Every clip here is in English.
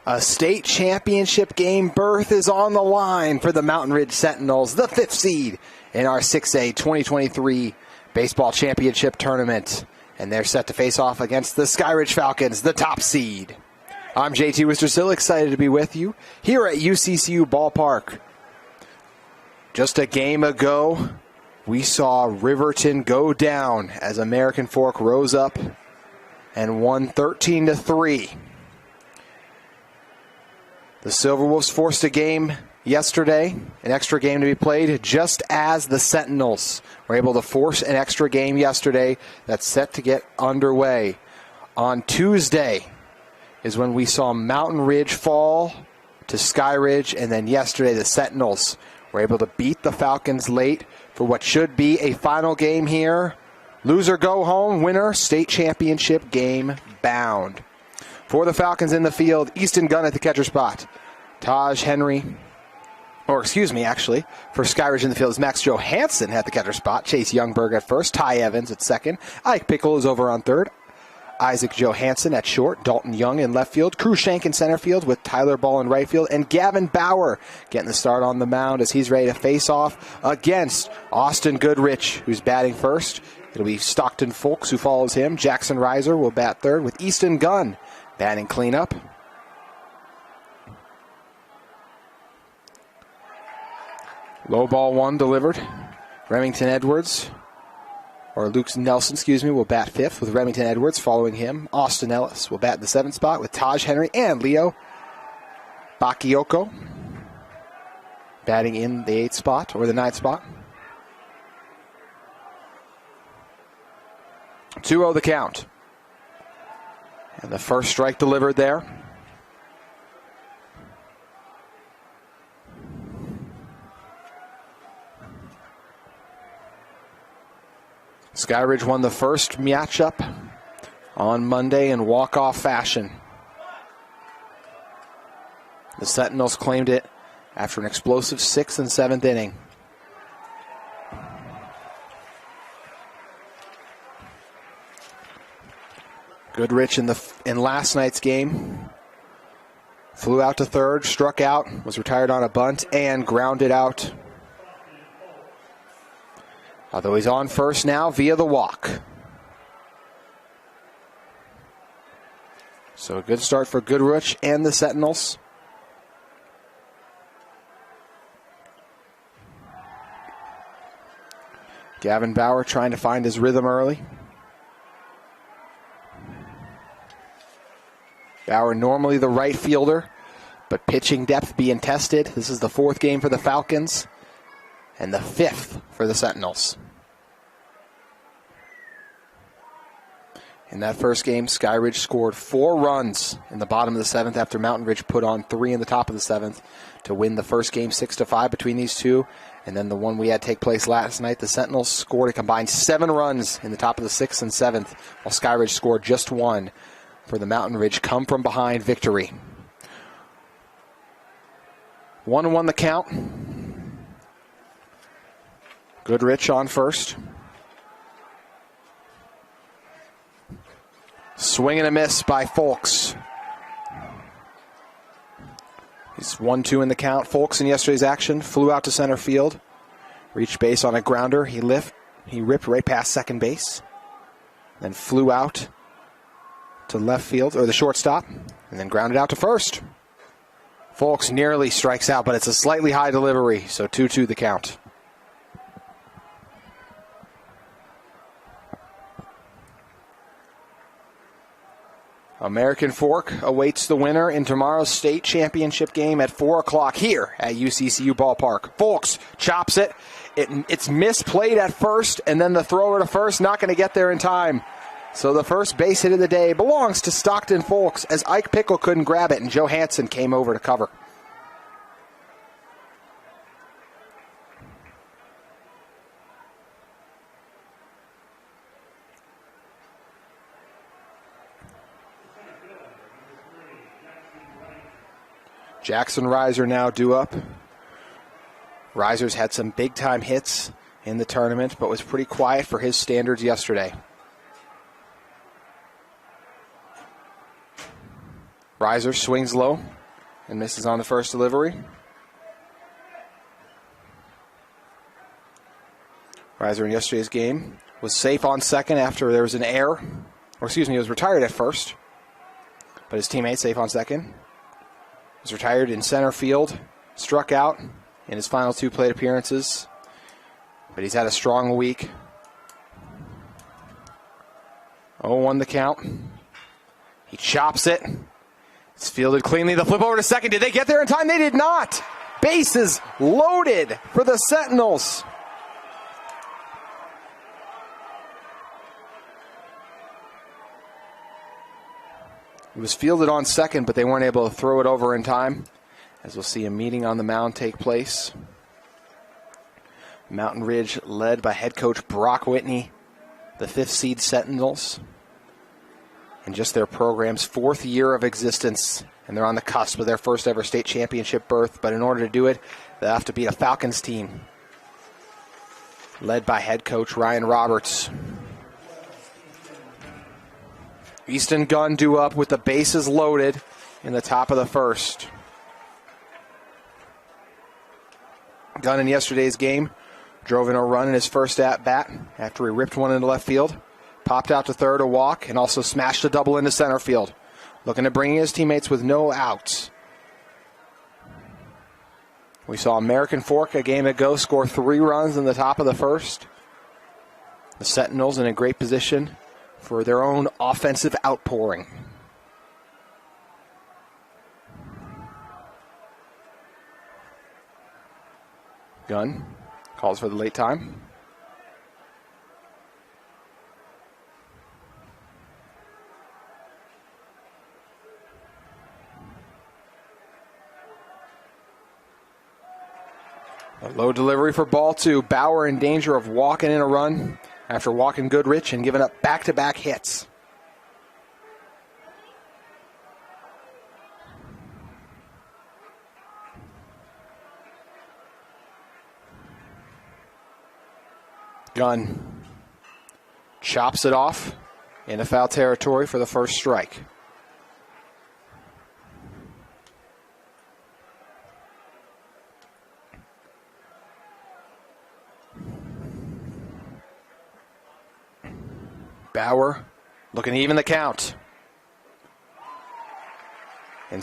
A state championship game berth is on the line for the Mountain Ridge Sentinels, the 5th seed in our 6A 2023 baseball championship tournament. And they're set to face off against the Skyridge Falcons, the top seed. I'm JT Wistersill, excited to be with you here at UCCU Ballpark. Just a game ago, we saw Riverton go down as American Fork rose up and won 13-3. The Silverwolves forced a game yesterday, an extra game to be played, just as the Sentinels were able to force an extra game yesterday that's set to get underway. On Tuesday is when we saw Mountain Ridge fall to Skyridge, and then yesterday the Sentinels were able to beat the Falcons late for what should be a final game here. Loser go home, winner state championship game bound. For the Falcons in the field, Easton Gunn at the catcher spot. For Skyridge in the field is Max Johansson at the catcher spot. Chase Youngberg at first. Ty Evans at second. Ike Pickle is over on third. Isaac Johansson at short. Dalton Young in left field. Cruikshank in center field with Tyler Ball in right field. And Gavin Bauer getting the start on the mound as he's ready to face off against Austin Goodrich, who's batting first. It'll be Stockton Folks who follows him. Jackson Reiser will bat third with Easton Gunn batting cleanup. Low ball one delivered. Remington Edwards, or Luke Nelson, will bat fifth with Remington Edwards following him. Austin Ellis will bat in the 7th spot with Taj Henry and Leo Bakayoko batting in the 8th spot, or the 9th spot. 2-0 the count. And the first strike delivered there. Skyridge won the first matchup on Monday in walk-off fashion. The Sentinels claimed it after an explosive 6th and 7th inning. Goodrich in last night's game flew out to third, struck out, was retired on a bunt, and grounded out. Although he's on first now via the walk. So a good start for Goodrich and the Sentinels. Gavin Bauer trying to find his rhythm early. Bauer normally the right fielder, but pitching depth being tested. This is the 4th game for the Falcons and the 5th for the Sentinels. In that first game, Skyridge scored 4 runs in the bottom of the 7th after Mountain Ridge put on 3 in the top of the 7th to win the first game 6-5 between these two. And then the one we had take place last night, the Sentinels scored a combined 7 runs in the top of the 6th and 7th, while Skyridge scored just 1. For the Mountain Ridge come-from-behind victory. 1-1 the count. Goodrich on first. Swing and a miss by Folks. He's 1-2 in the count. Folks in yesterday's action flew out to center field. Reached base on a grounder. He ripped right past second base. Then flew out to left field, or the shortstop, and then grounded out to first. Folks nearly strikes out, but it's a slightly high delivery, so 2-2 the count. American Fork awaits the winner in tomorrow's state championship game at 4 o'clock here at UCCU Ballpark. Folks chops it. It's misplayed at first, and then the thrower to first not going to get there in time. So the first base hit of the day belongs to Stockton Folks, as Ike Pickle couldn't grab it and Johansson came over to cover. Jackson Reiser now due up. Reiser's had some big-time hits in the tournament, but was pretty quiet for his standards yesterday. Reiser swings low and misses on the first delivery. Reiser in yesterday's game was safe on second after there was an error. Or excuse me, he was retired at first. But his teammate safe on second. Was retired in center field. Struck out in his final 2 plate appearances. But he's had a strong week. 0-1 the count. He chops it. It's fielded cleanly. The flip over to second. Did they get there in time? They did not. Bases loaded for the Sentinels. It was fielded on second, but they weren't able to throw it over in time, as we'll see a meeting on the mound take place. Mountain Ridge led by head coach Brock Whitney, the 5th seed Sentinels, in just their program's 4th year of existence, and they're on the cusp of their first ever state championship berth, but in order to do it, they have to beat a Falcons team, led by head coach Ryan Roberts. Easton Gunn due up with the bases loaded in the top of the first. Gunn in yesterday's game drove in a run in his first at-bat after he ripped one into left field, popped out to third, a walk, and also smashed a double into center field, looking to bring in his teammates with no outs. We saw American Fork a game ago score 3 runs in the top of the first. The Sentinels in a great position for their own offensive outpouring. Gunn calls for the late time. A low delivery for ball 2. Bauer in danger of walking in a run after walking Goodrich and giving up back-to-back hits. Gunn chops it off into foul territory for the first strike. Bauer looking to even the count. And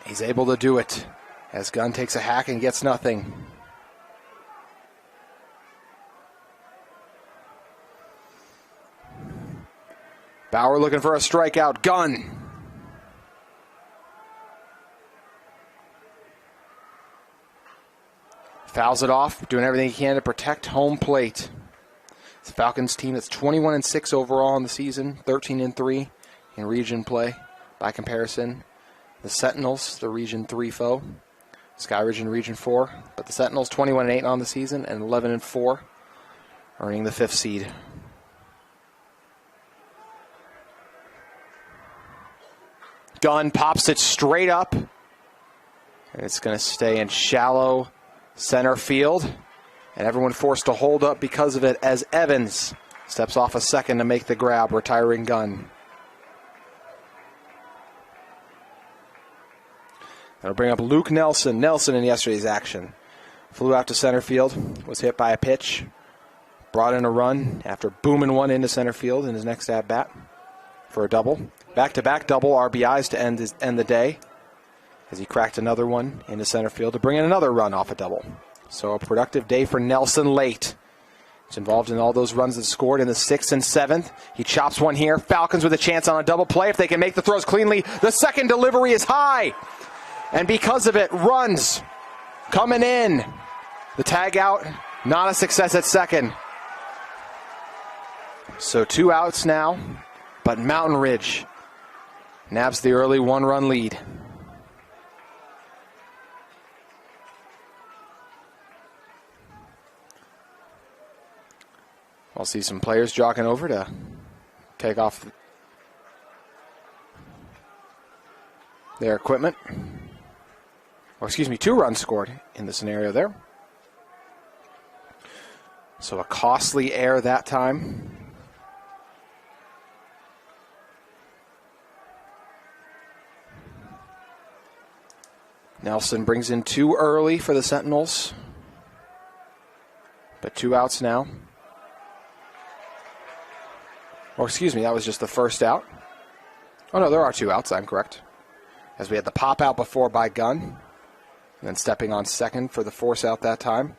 he's able to do it as Gunn takes a hack and gets nothing. Bauer looking for a strikeout. Gunn. Fouls it off, doing everything he can to protect home plate. It's the Falcons team that's 21-6 overall in the season, 13-3 in region play. By comparison, the Sentinels, the Region 3 foe, Skyridge in Region 4, but the Sentinels 21-8 on the season and 11-4, earning the 5th seed. Gunn pops it straight up, and it's going to stay in shallow center field. And everyone forced to hold up because of it as Evans steps off a second to make the grab, retiring Gunn. That'll bring up Luke Nelson. Nelson in yesterday's action flew out to center field, was hit by a pitch, brought in a run after booming one into center field in his next at-bat for a double. Back-to-back double RBIs to end the day as he cracked another one into center field to bring in another run off a double. So a productive day for Nelson late. He's involved in all those runs that scored in the 6th and 7th. He chops one here. Falcons with a chance on a double play if they can make the throws cleanly. The second delivery is high. And because of it, runs coming in. The tag out, not a success at second. So 2 outs now, but Mountain Ridge nabs the early 1-run lead. I'll see some players jogging over to take off their equipment. Or excuse me, 2 runs scored in the scenario there. So a costly error that time. Nelson brings in 2 early for the Sentinels. But 2 outs now. Or excuse me, that was just the first out. Oh no, there are 2 outs, I'm correct. As we had the pop out before by Gunn. And then stepping on second for the force out that time.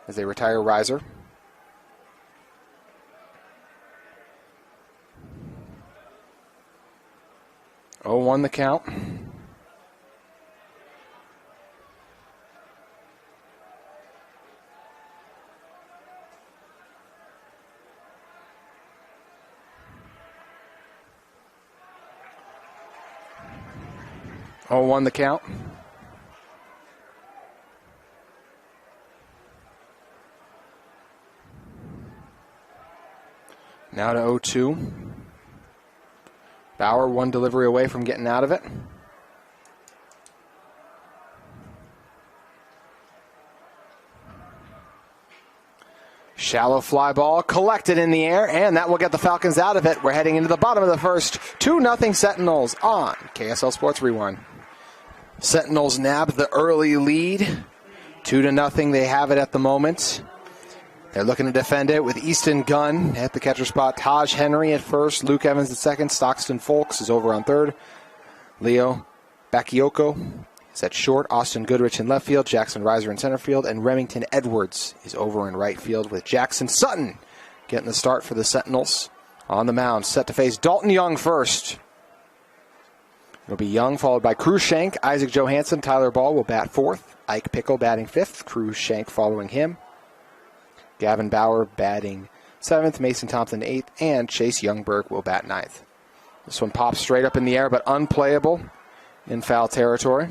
As they retire Riser. Oh, 1 the count. Oh, 1 the count. Now to 0-2. Bauer 1 delivery away from getting out of it. Shallow fly ball collected in the air, and that will get the Falcons out of it. We're heading into the bottom of the first. 2-0 Sentinels on KSL Sports Rewind. Sentinels nab the early lead. 2-0 they have it at the moment. They're looking to defend it with Easton Gunn at the catcher spot. Taj Henry at first. Luke Evans at second. Stockton Folks is over on third. Leo Bakayoko is at short. Austin Goodrich in left field. Jackson Riser in center field. And Remington Edwards is over in right field with Jackson Sutton getting the start for the Sentinels. On the mound, set to face Dalton Young first. It'll be Young followed by Cruikshank. Isaac Johansson. Tyler Ball will bat fourth. Ike Pickle batting fifth. Cruikshank following him. Gavin Bauer batting 7th, Mason Thompson 8th, and Chase Youngberg will bat 9th. This one pops straight up in the air, but unplayable in foul territory.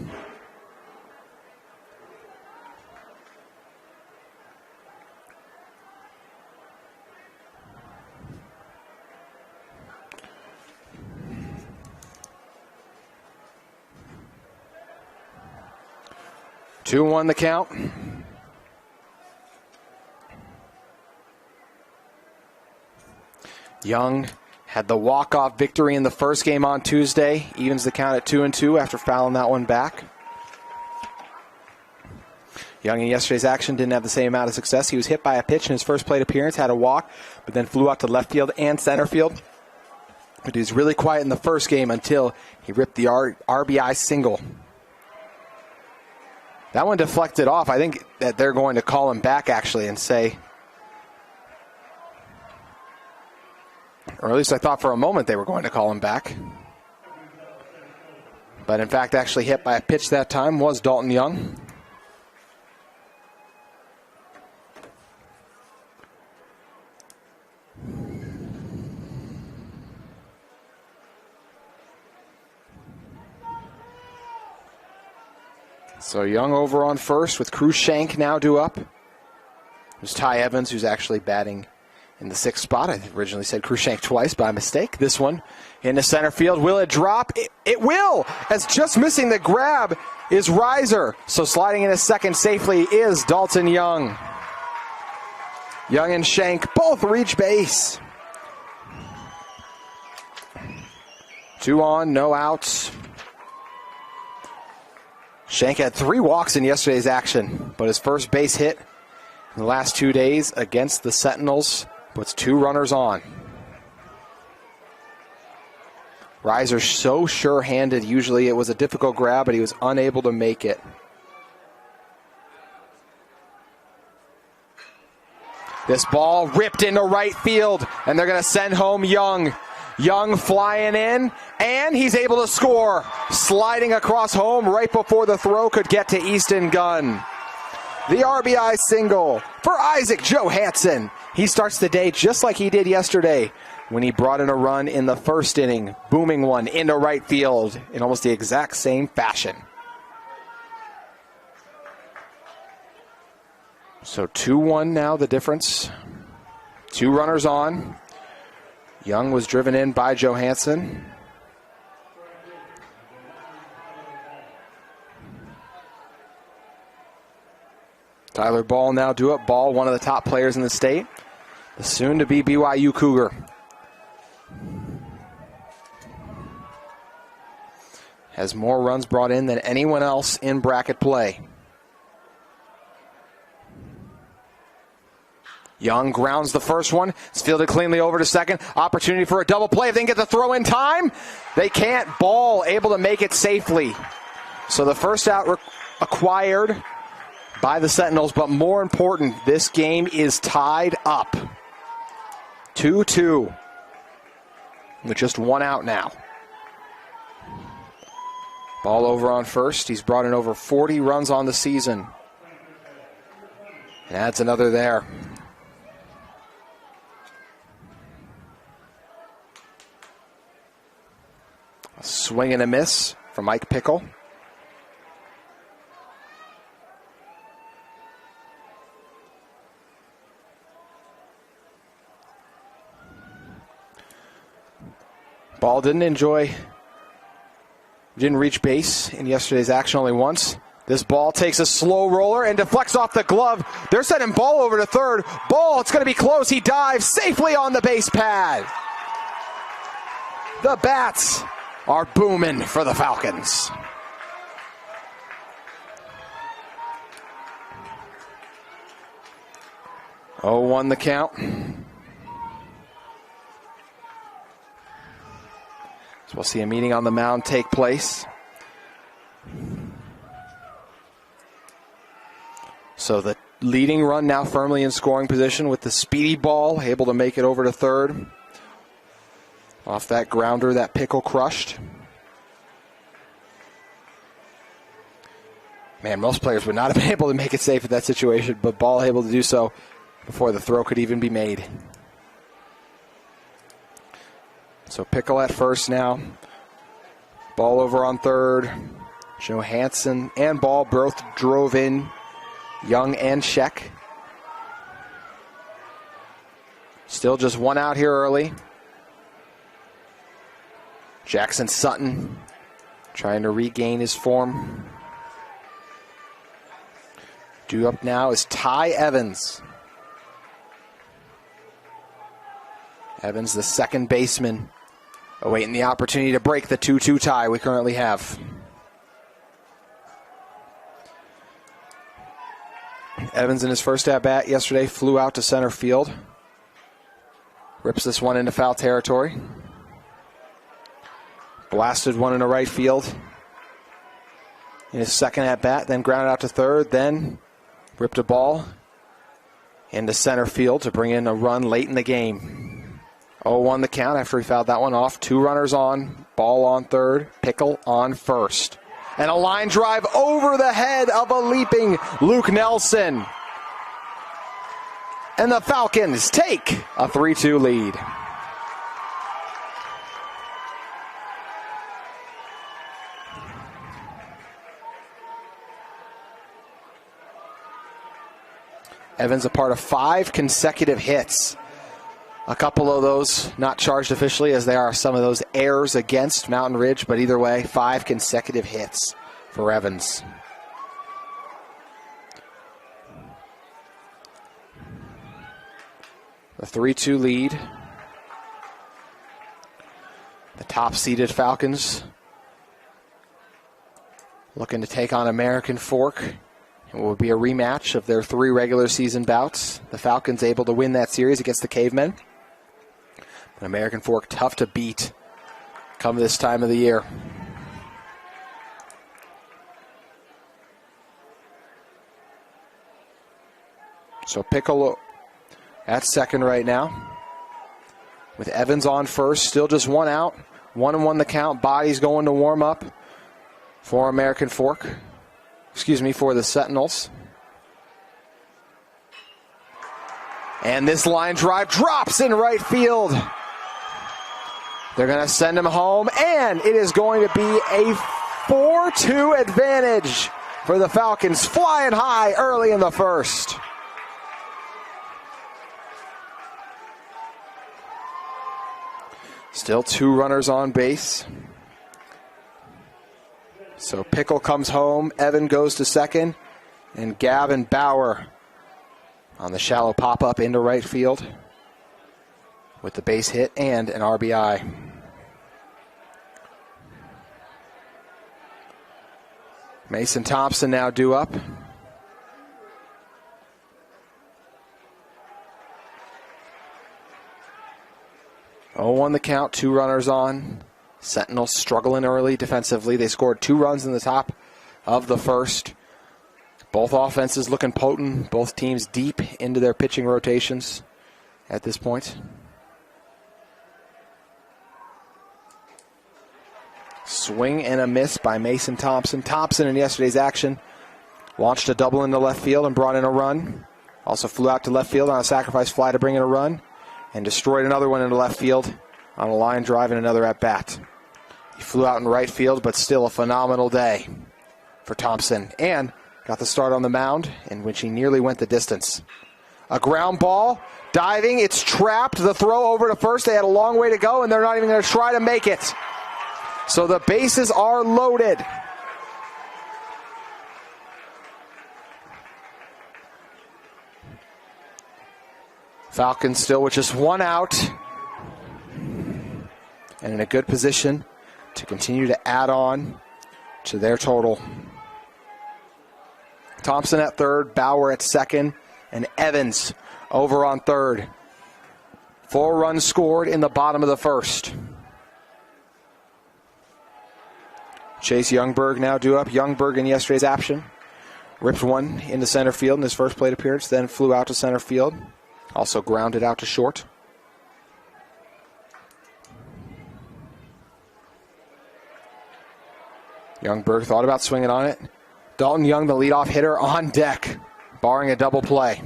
Two 2-1 the count. Young had the walk-off victory in the first game on Tuesday. Evens the count at 2-2 after fouling that one back. Young in yesterday's action didn't have the same amount of success. He was hit by a pitch in his first plate appearance, had a walk, but then flew out to left field and center field. But he was really quiet in the first game until he ripped the RBI single. That one deflected off. I think that they're going to call him back, actually, and say, or at least I thought for a moment they were going to call him back. But in fact, actually hit by a pitch that time was Dalton Young. So Young over on first with Cruikshank now due up. There's Ty Evans, who's actually batting in the 6th spot. I originally said Cruikshank twice by mistake. This one into center field. Will it drop? It will, as just missing the grab is Riser. So sliding into second safely is Dalton Young. Young and Shank both reach base. 2 on, no outs. Shank had 3 walks in yesterday's action, but his first base hit in the last 2 days against the Sentinels puts 2 runners on. Riser so sure-handed. Usually it was a difficult grab, but he was unable to make it. This ball ripped into right field, and they're going to send home Young. Young flying in, and he's able to score. Sliding across home right before the throw could get to Easton Gunn. The RBI single for Isaac Johansson. He starts the day just like he did yesterday when he brought in a run in the first inning, booming one into right field in almost the exact same fashion. So 2-1 now, the difference. 2 runners on. Young was driven in by Johansson. Tyler Ball now due up. Ball, one of the top players in the state. The soon-to-be BYU Cougar. has more runs brought in than anyone else in bracket play. Young grounds the first one. It's fielded cleanly over to second. Opportunity for a double play if they can get the throw in time. They can't. Ball able to make it safely. So the first out acquired by the Sentinels, but more important, this game is tied up. 2-2 with just one out now. Ball over on first. He's brought in over 40 runs on the season. And adds another there. A swing and a miss from Mike Pickle. Ball didn't reach base in yesterday's action only once. This ball takes a slow roller and deflects off the glove. They're sending ball over to third. Ball, it's going to be close. He dives safely on the base pad. The bats are booming for the Falcons. Oh, 1 the count. So we'll see a meeting on the mound take place. So the leading run now firmly in scoring position with the speedy ball, able to make it over to third. Off that grounder that Pickle crushed. Man, most players would not have been able to make it safe in that situation, but Ball able to do so before the throw could even be made. So Pickle at first now. Ball over on third. Johansson and Ball both drove in. Young and Sheck. Still just one out here early. Jackson Sutton trying to regain his form. Due up now is Ty Evans. Evans, the second baseman, awaiting the opportunity to break the 2-2 tie we currently have. Evans in his first at-bat yesterday flew out to center field. Rips this one into foul territory. Blasted one into right field in his second at-bat, then grounded out to third, then ripped a ball into center field to bring in a run late in the game. 0-1 the count after he fouled that one off. 2 runners on, Ball on third, Pickle on first. And a line drive over the head of a leaping Luke Nelson. And the Falcons take a 3-2 lead. Evans a part of 5 consecutive hits. A couple of those not charged officially, as they are some of those errors against Mountain Ridge, but either way, 5 consecutive hits for Evans. The 3-2 lead. The top-seeded Falcons looking to take on American Fork. It will be a rematch of their 3 regular season bouts. The Falcons able to win that series against the Cavemen. But American Fork tough to beat come this time of the year. So Piccolo at second right now. With Evans on first, still just one out. 1-1 the count. Bodies going to warm up for American Fork. For the Sentinels. And this line drive drops in right field. They're going to send him home, and it is going to be a 4-2 advantage for the Falcons, flying high early in the first. Still 2 runners on base. So Pickle comes home, Evan goes to second, and Gavin Bauer on the shallow pop-up into right field with the base hit and an RBI. Mason Thompson now due up. 0-1 the count, 2 runners on. Sentinels struggling early defensively. They scored 2 runs in the top of the first. Both offenses looking potent. Both teams deep into their pitching rotations at this point. Swing and a miss by Mason Thompson. Thompson in yesterday's action launched a double into left field and brought in a run. Also flew out to left field on a sacrifice fly to bring in a run and destroyed another one into left field on a line drive and another at bat. He flew out in right field, but still a phenomenal day for Thompson, and got the start on the mound in which he nearly went the distance. A ground ball, diving, it's trapped. The throw over to first. They had a long way to go, and they're not even going to try to make it. So the bases are loaded. Falcons still with just 1 out and in a good position to continue to add on to their total. Thompson at third, Bauer at second, and Evans over on third. 4 runs scored in the bottom of the first. Chase Youngberg now due up. Youngberg in yesterday's action ripped one into center field in his first plate appearance, then flew out to center field. Also grounded out to short. Youngberg thought about swinging on it. Dalton Young, the leadoff hitter, on deck, barring a double play.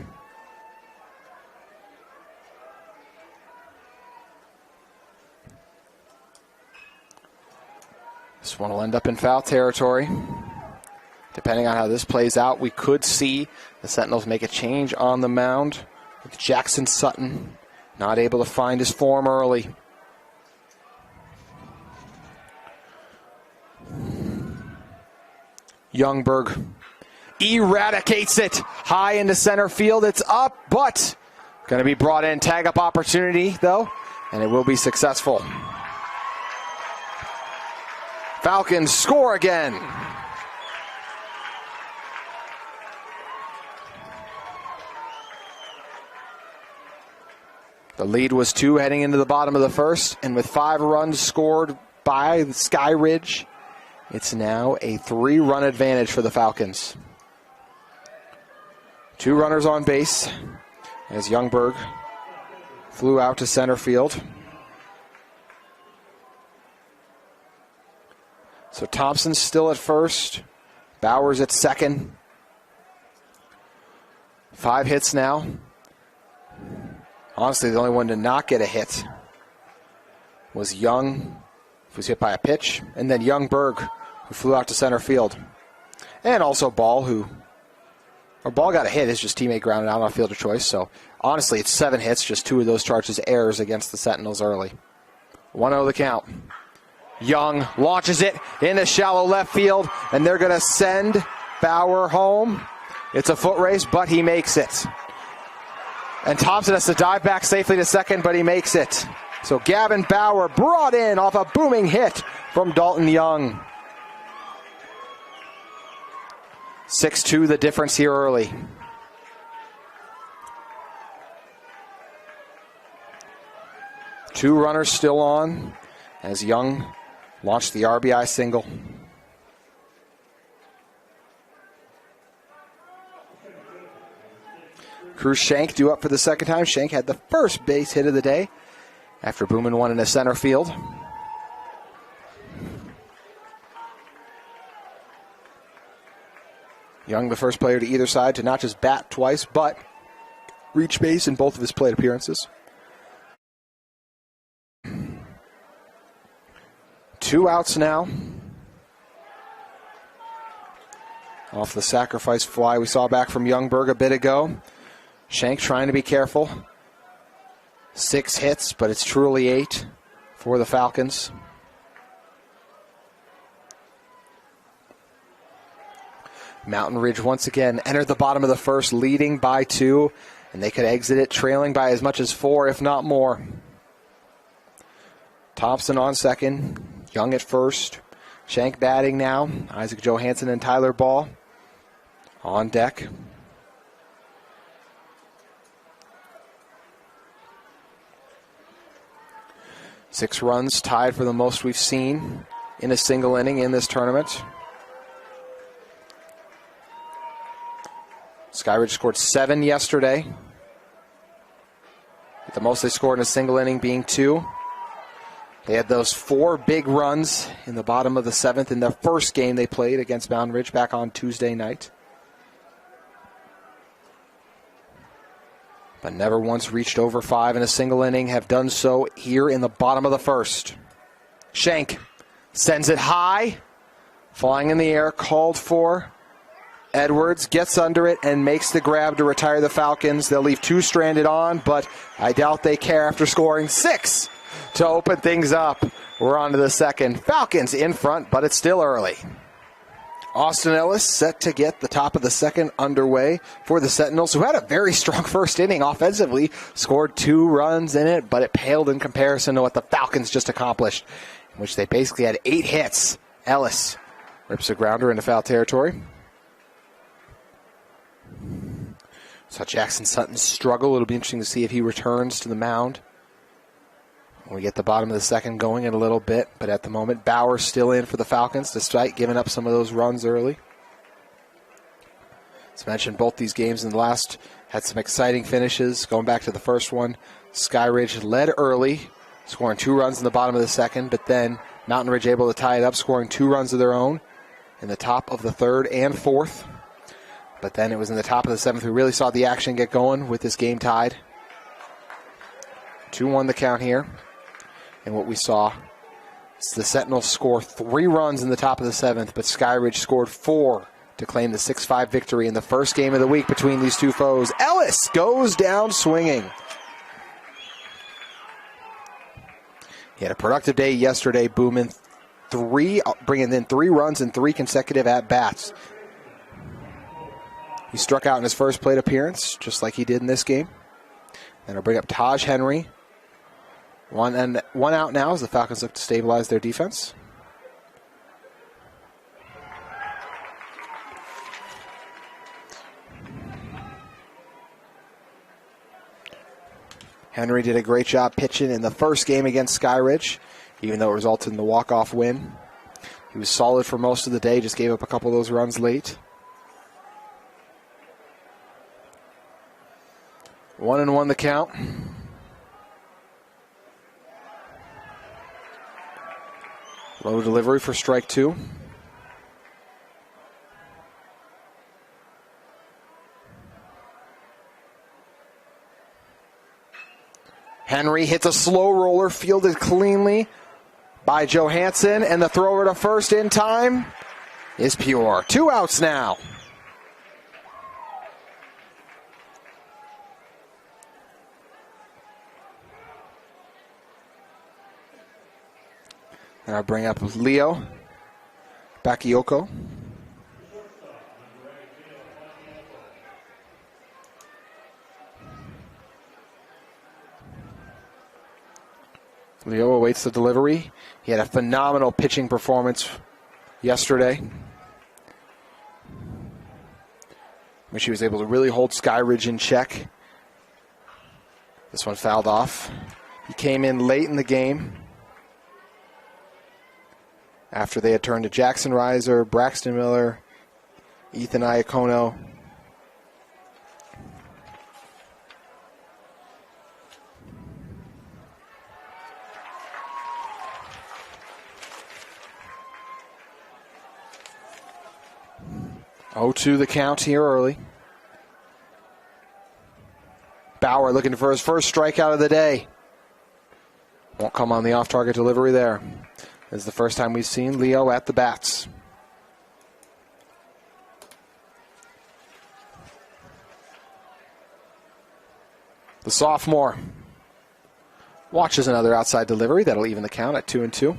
This one will end up in foul territory. Depending on how this plays out, we could see the Sentinels make a change on the mound with Jackson Sutton not able to find his form early. Youngberg eradicates it high into center field. It's up, but going to be brought in. Tag up opportunity, though, and it will be successful. Falcons score again. The lead was 2 heading into the bottom of the first, and with 5 runs scored by Skyridge, it's now a 3-run advantage for the Falcons. 2 runners on base as Youngberg flew out to center field. So Thompson's still at first. Bauer's at second. 5 hits now. Honestly, the only one to not get a hit was Young, who was hit by a pitch, and then Youngberg, who flew out to center field. And also Ball got a hit. His just teammate grounded out on a fielder choice. So honestly, it's 7 hits, just 2 of those charges errors against the Sentinels early. 1-0 the count. Young launches it into shallow left field, and they're going to send Bauer home. It's a foot race, but he makes it. And Thompson has to dive back safely to second, but he makes it. So Gavin Bauer brought in off a booming hit from Dalton Young. 6-2 the difference here early. Two runners still on as Young launched the RBI single. Cruz Shank due up for the second time. Shank had the first base hit of the day after booming one in the center field. Young, the first player to either side to not just bat twice, but reach base in both of his plate appearances. 2 outs now. Off the sacrifice fly we saw back from Youngberg a bit ago. Shank trying to be careful. 6 hits, but it's truly 8 for the Falcons. Mountain Ridge once again entered the bottom of the first, leading by 2, and they could exit it trailing by as much as 4, if not more. Thompson on second, Young at first, Shank batting now. Isaac Johansson and Tyler Ball on deck. Six runs, tied for the most we've seen in a single inning in this tournament. Skyridge scored 7 yesterday, with the most they scored in a single inning being 2. They had those 4 big runs in the bottom of the 7th in the first game they played against Mountain Ridge back on Tuesday night. But never once reached over 5 in a single inning, have done so here in the bottom of the first. Shank sends it high, flying in the air, called for. Edwards gets under it and makes the grab to retire the Falcons. They'll leave 2 stranded on, but I doubt they care after scoring 6 to open things up. We're on to the second. Falcons in front, but it's still early. Austin Ellis set to get the top of the second underway for the Sentinels, who had a very strong first inning offensively. Scored 2 runs in it, but it paled in comparison to what the Falcons just accomplished, in which they basically had 8 hits. Ellis rips a grounder into foul territory. Saw Jackson Sutton struggle. It'll be interesting to see if he returns to the mound when we get the bottom of the second going in a little bit. But at the moment, Bauer's still in for the Falcons, despite giving up some of those runs early. As mentioned, both these games in the last had some exciting finishes. Going back to the first one, Skyridge led early, scoring 2 runs in the bottom of the second, but then Mountain Ridge able to tie it up, scoring 2 runs of their own in the top of the third and fourth. But then it was in the top of the 7th we really saw the action get going with this game tied. 2-1 the count here. And what we saw is the Sentinels score 3 runs in the top of the 7th, but Skyridge scored 4 to claim the 6-5 victory in the first game of the week between these two foes. Ellis goes down swinging. He had a productive day yesterday, bringing in 3 runs in 3 consecutive at-bats. He struck out in his first plate appearance, just like he did in this game. And I'll bring up Taj Henry. One out now as the Falcons look to stabilize their defense. Henry did a great job pitching in the first game against Skyridge, even though it resulted in the walk-off win. He was solid for most of the day, just gave up a couple of those runs late. 1-1 the count. Low delivery for strike 2. Henry hits a slow roller, fielded cleanly by Johansson, and the thrower to first in time is pure. 2 outs now. And I'll bring up Leo Bakayoko. Leo awaits the delivery. He had a phenomenal pitching performance yesterday, which he was able to really hold Skyridge in check. This one fouled off. He came in late in the game after they had turned to Jackson Reiser, Braxton Miller, Ethan Iacono. Oh, 2 the count here early. Bauer looking for his first strikeout of the day. Won't come on the off-target delivery there. This is the first time we've seen Leo at the bats. The sophomore watches another outside delivery. That'll even the count at 2-2.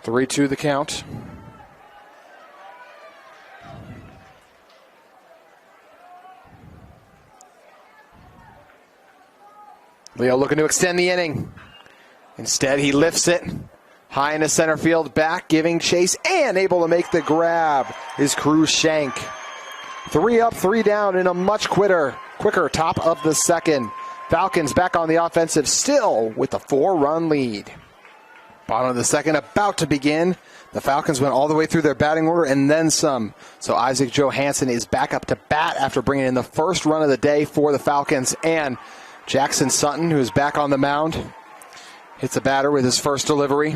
Three-two the count. Leo looking to extend the inning. Instead, he lifts it high into center field, back, giving chase, and able to make the grab is Cruz Shank. 3 up, 3 down in a much quicker top of the second. Falcons back on the offensive, still with a 4-run lead. Bottom of the second about to begin. The Falcons went all the way through their batting order and then some. So Isaac Johansson is back up to bat after bringing in the first run of the day for the Falcons. And Jackson Sutton, who is back on the mound, hits a batter with his first delivery.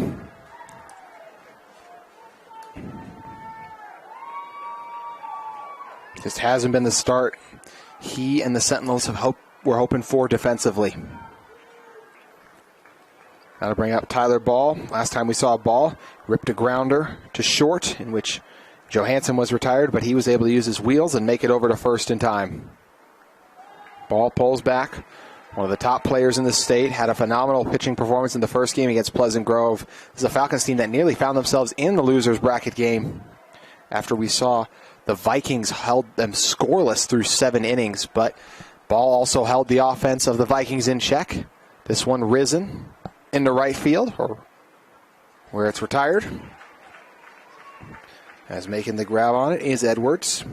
Just hasn't been the start he and the Sentinels were hoping for defensively. Now to bring up Tyler Ball. Last time we saw Ball, ripped a grounder to short, in which Johansson was retired, but he was able to use his wheels and make it over to first in time. Ball pulls back. One of the top players in the state, had a phenomenal pitching performance in the first game against Pleasant Grove. This is a Falcons team that nearly found themselves in the loser's bracket game after we saw the Vikings held them scoreless through 7 innings, but Ball also held the offense of the Vikings in check. This one risen into right field, or where it's retired. As making the grab on it is Edwards.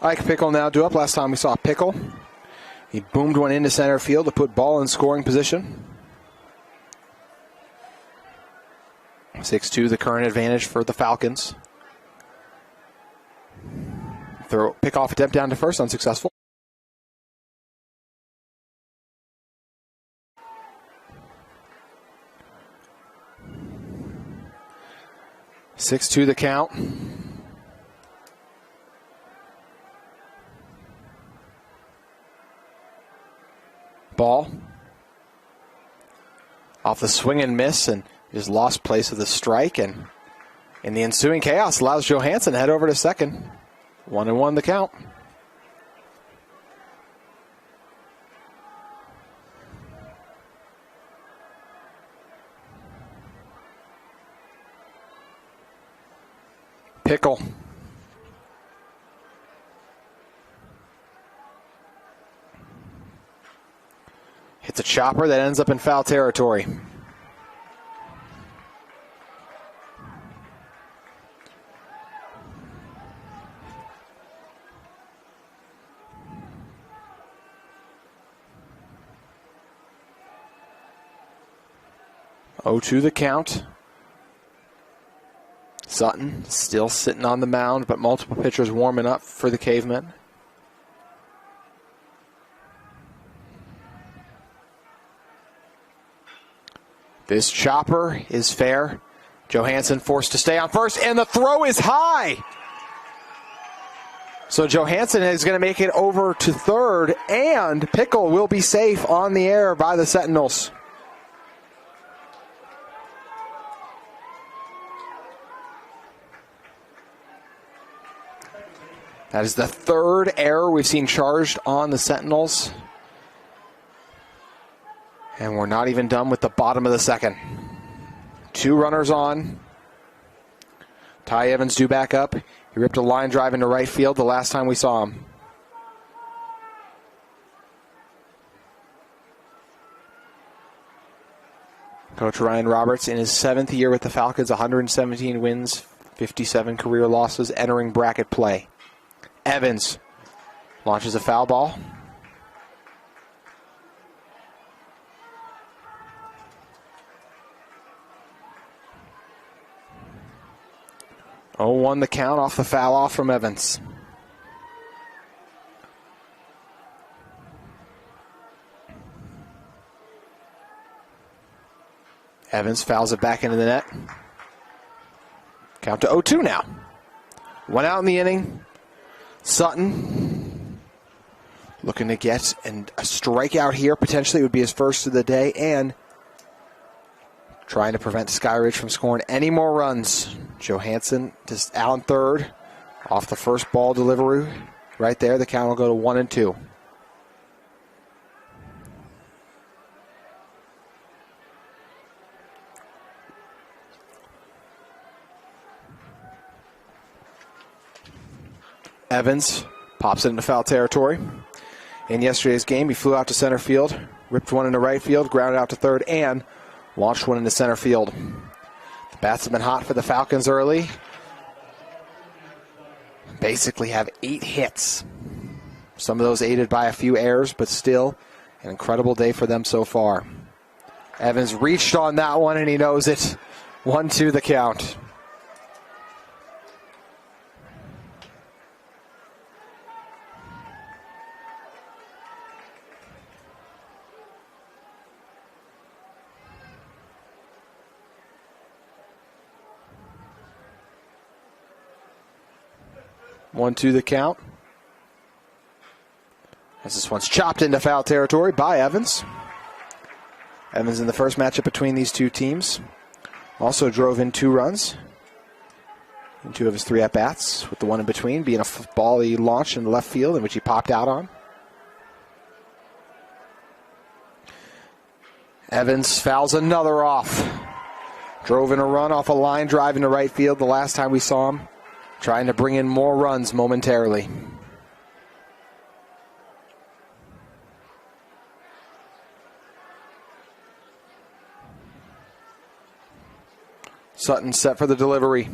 Ike Pickle now due up. Last time we saw Pickle, he boomed one into center field to put Ball in scoring position. 6-2, the current advantage for the Falcons. Throw pickoff attempt down to first, unsuccessful. Six-2 the count. Ball off the swing and miss, and just lost place of the strike, and in the ensuing chaos allows Johansson to head over to second. 1-1 the count. Pickle. Hits a chopper that ends up in foul territory. Oh, to the count. Sutton still sitting on the mound, but multiple pitchers warming up for the Cavemen. This chopper is fair. Johansson forced to stay on first, and the throw is high. So Johansson is going to make it over to third, and Pickle will be safe on the air by the Sentinels. That is the third error we've seen charged on the Sentinels. And we're not even done with the bottom of the second. 2 runners on. Ty Evans due back up. He ripped a line drive into right field the last time we saw him. Coach Ryan Roberts in his 7th year with the Falcons, 117 wins, 57 career losses, entering bracket play. Evans launches a foul ball. Oh, 1 the count off the foul off from Evans. Evans fouls it back into the net. Count to 0-2 now. 1 out in the inning. Sutton looking to get a strikeout here. Potentially it would be his first of the day, and trying to prevent Skyridge from scoring any more runs. Johansson just out in third. Off the first ball delivery. Right there, the count will go to 1-2. Evans pops it into foul territory. In yesterday's game, he flew out to center field, ripped one into right field, grounded out to third, and launched one into center field. The bats have been hot for the Falcons early. Basically have 8 hits. Some of those aided by a few errors, but still an incredible day for them so far. Evans reached on that one, and he knows it. 1-2 the count. One, two, the count. As this one's chopped into foul territory by Evans. Evans in the first matchup between these two teams also drove in 2 runs in 2 of his 3 at-bats, with the one in between being a ball he launched in the left field in which he popped out on. Evans fouls another off. Drove in a run off a line drive into right field the last time we saw him, trying to bring in more runs momentarily. Sutton set for the delivery.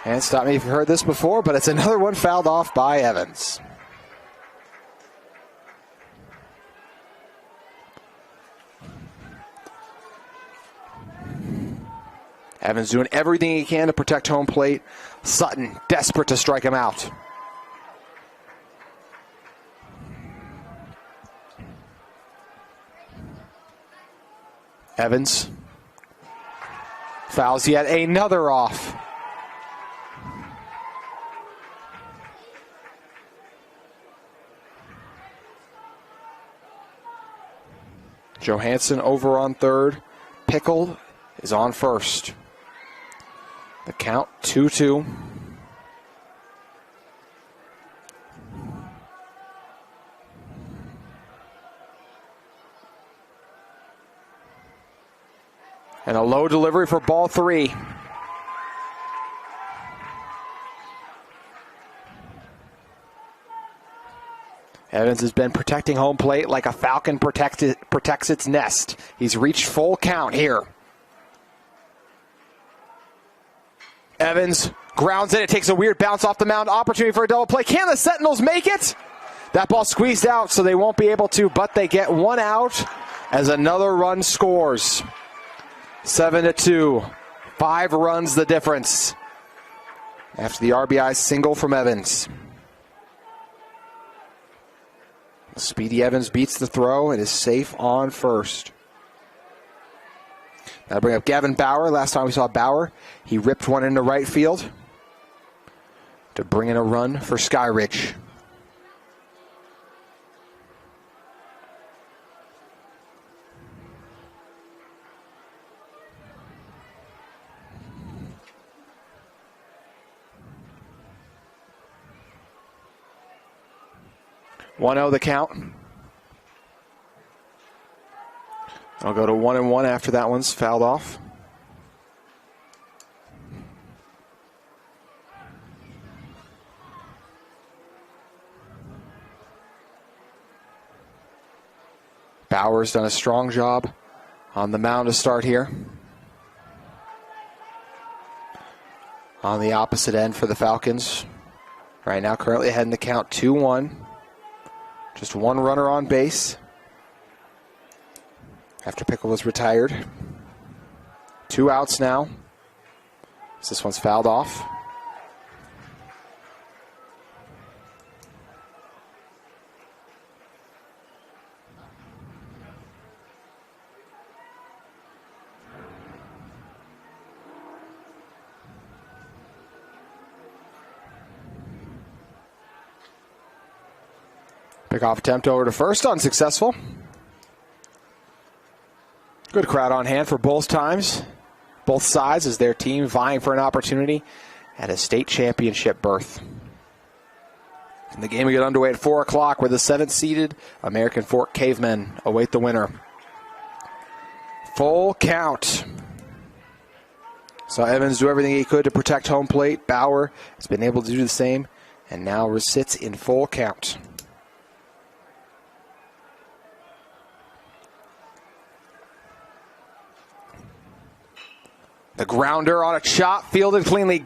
And stop me if you've heard this before, but it's another one fouled off by Evans. Evans doing everything he can to protect home plate. Sutton desperate to strike him out. Evans fouls yet another off. Johansson over on third. Pickle is on first. The count 2-2. And a low delivery for ball 3. Evans has been protecting home plate like a falcon protects its nest. He's reached full count here. Evans grounds it. It takes a weird bounce off the mound. Opportunity for a double play. Can the Sentinels make it? That ball squeezed out, so they won't be able to, but they get one out as another run scores. 7-2. 5 runs the difference after the RBI single from Evans. Speedy Evans beats the throw and is safe on first. Now bring up Gavin Bauer. Last time we saw Bauer, he ripped one into right field to bring in a run for Skyridge. One-0 the count. I'll go to 1-1 after that one's fouled off. Bauer's done a strong job on the mound to start here. On the opposite end for the Falcons. Right now currently ahead in the count 2-1. Just one runner on base after Pickle was retired. 2 outs now. This one's fouled off. Pickoff attempt over to first, unsuccessful. Good crowd on hand for both times. Both sides as their team vying for an opportunity at a state championship berth. And the game will get underway at 4 o'clock where the 7th-seeded American Fork Cavemen await the winner. Full count. Saw Evans do everything he could to protect home plate. Bauer has been able to do the same and now sits in full count. The grounder on a chop, fielded cleanly.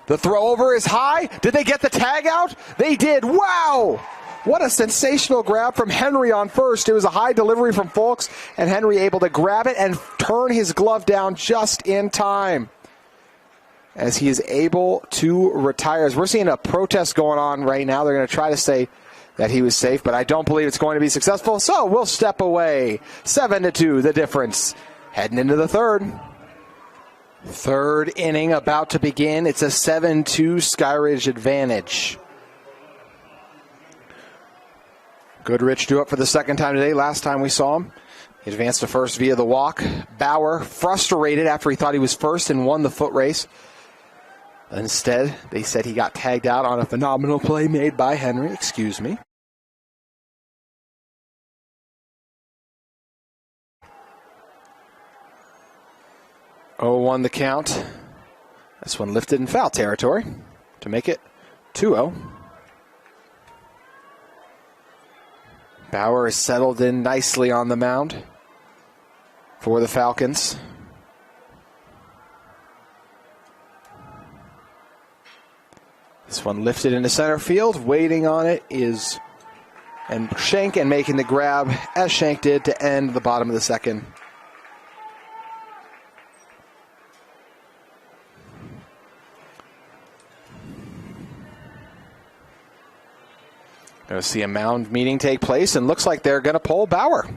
The throw over is high. Did they get the tag out? They did. Wow! What a sensational grab from Henry on first. It was a high delivery from Fulks, and Henry able to grab it and turn his glove down just in time as he is able to retire. As we're seeing a protest going on right now, they're going to try to say that he was safe, but I don't believe it's going to be successful, so we'll step away. 7-2, the difference. Heading into the third. Third inning about to begin. It's a 7-2 Skyridge advantage. Goodrich due up for the second time today. Last time we saw him, he advanced to first via the walk. Bauer frustrated after he thought he was first and won the foot race. Instead, they said he got tagged out on a phenomenal play made by Henry. Excuse me. Oh, 1 the count. This one lifted in foul territory to make it 2-0. Bauer is settled in nicely on the mound for the Falcons. This one lifted into center field. Waiting on it is Shank, and making the grab as Shank did to end the bottom of the second. Going to see a mound meeting take place, and looks like they're going to pull Bauer.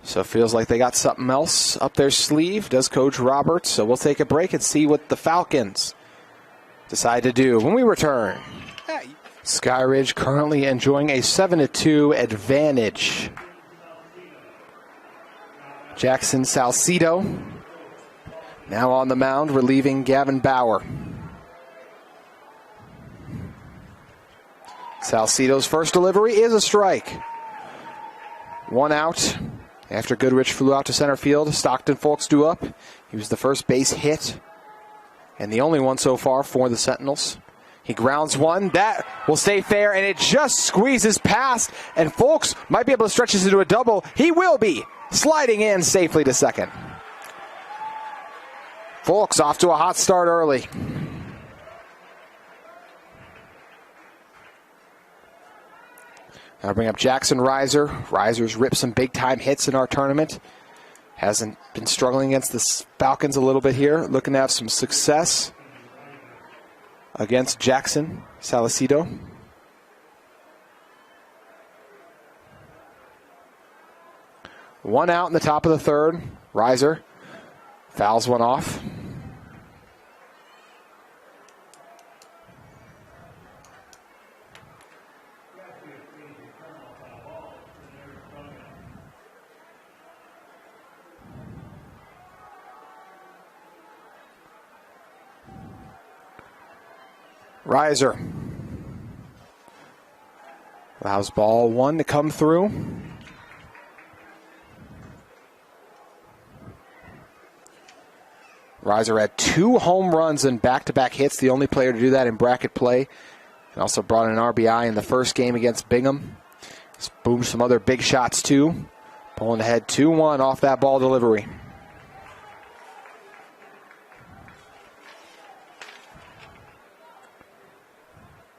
So it feels like they got something else up their sleeve, does Coach Roberts. So we'll take a break and see what the Falcons decide to do when we return. Skyridge currently enjoying a 7-2 advantage. Jackson Salcido now on the mound, relieving Gavin Bauer. Salcido's first delivery is a strike. 1 out after Goodrich flew out to center field. Stockton Fulks due up. He was the first base hit and the only one so far for the Sentinels. He grounds one. That will stay fair, and it just squeezes past, and Fulks might be able to stretch this into a double. He will be sliding in safely to second. Fulks off to a hot start early. I'll bring up Jackson Reiser. Reiser's ripped some big-time hits in our tournament. Hasn't been struggling against the Falcons a little bit here. Looking to have some success against Jackson Salcido. One out in the top of the third. Reiser fouls one off. Reiser allows ball 1 to come through. Reiser had 2 home runs and back-to-back hits, the only player to do that in bracket play. And also brought in an RBI in the first game against Bingham. He's boomed some other big shots too. Pulling ahead 2-1 off that ball delivery.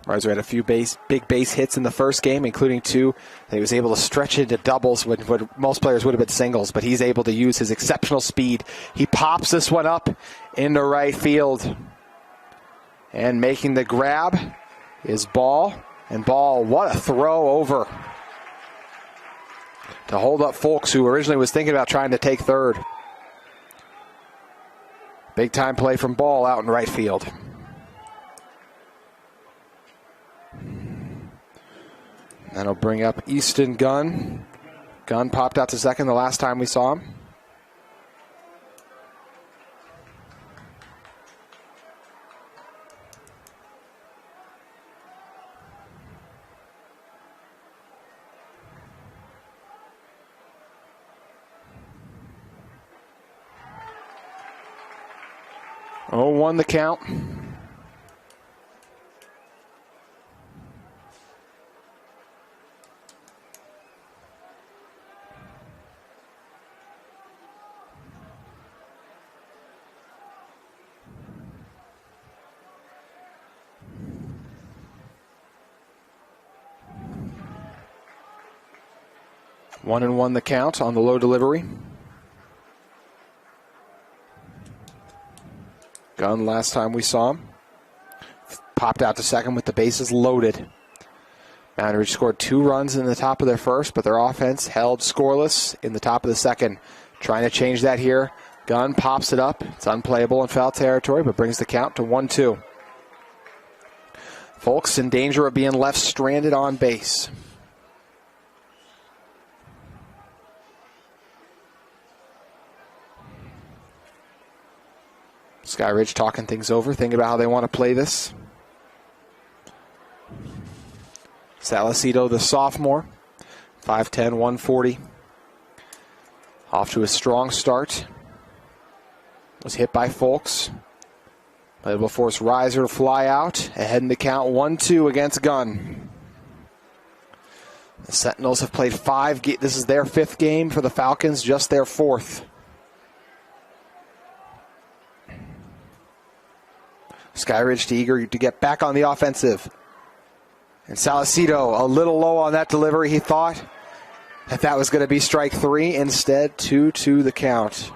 Reiser had a few big base hits in the first game, including 2 that he was able to stretch into doubles when most players would have been singles, but he's able to use his exceptional speed. He pops this one up into right field. And making the grab is Ball. And Ball, what a throw over to hold up Fulks, who originally was thinking about trying to take third. Big time play from Ball out in right field. That'll bring up Easton Gunn. Gunn popped out to second the last time we saw him. 0-1 the count. One and one the count on the low delivery. Gunn, last time we saw him, popped out to second with the bases loaded. Mountain Ridge scored 2 runs in the top of their first, but their offense held scoreless in the top of the second. Trying to change that here. Gunn pops it up. It's unplayable in foul territory, but brings the count to 1-2. Folks in danger of being left stranded on base. Skyridge talking things over, thinking about how they want to play this. Salcedo, the sophomore, 5'10", 140. Off to a strong start. Was hit by Folks. Able to force Riser to fly out. Ahead in the count, 1-2 against Gunn. The Sentinels have played 5 games. This is their 5th game for the Falcons, just their 4th. Skyridge eager to get back on the offensive. And Salcedo a little low on that delivery. He thought that was going to be strike 3. Instead, 2-2 the count.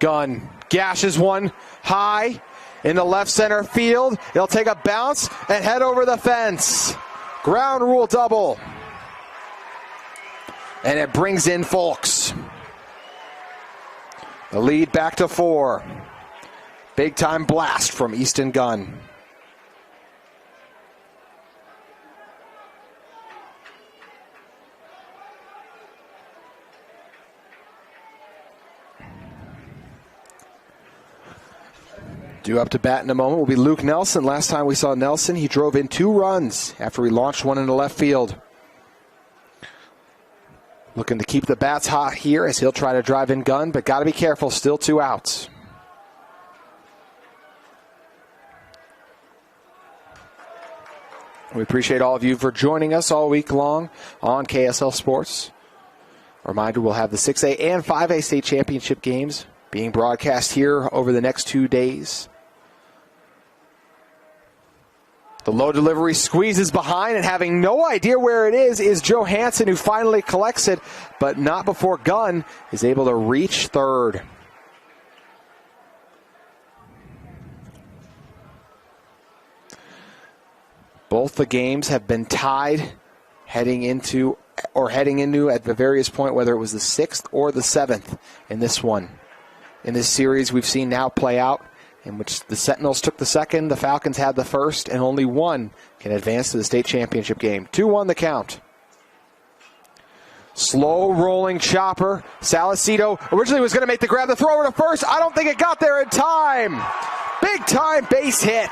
Gunn gashes one high into left center field. He'll take a bounce and head over the fence. Ground rule double. And it brings in Folks. The lead back to 4. Big time blast from Easton Gunn. Due up to bat in a moment will be Luke Nelson. Last time we saw Nelson, he drove in 2 runs after he launched one into left field. Looking to keep the bats hot here as he'll try to drive in Gunn, but got to be careful. Still 2 outs. We appreciate all of you for joining us all week long on KSL Sports. A reminder, we'll have the 6A and 5A state championship games being broadcast here over the next 2 days. The low delivery squeezes behind, and having no idea where it is Johansson, who finally collects it, but not before Gunn is able to reach third. Both the games have been tied heading into at the various point, whether it was the 6th or the 7th in this one. In this series we've seen now play out, in which the Sentinels took the 2nd, the Falcons had the 1st, and only one can advance to the state championship game. 2-1 the count. Slow rolling chopper. Salcedo originally was going to make the grab, the throw over to first. I don't think it got there in time. Big time base hit.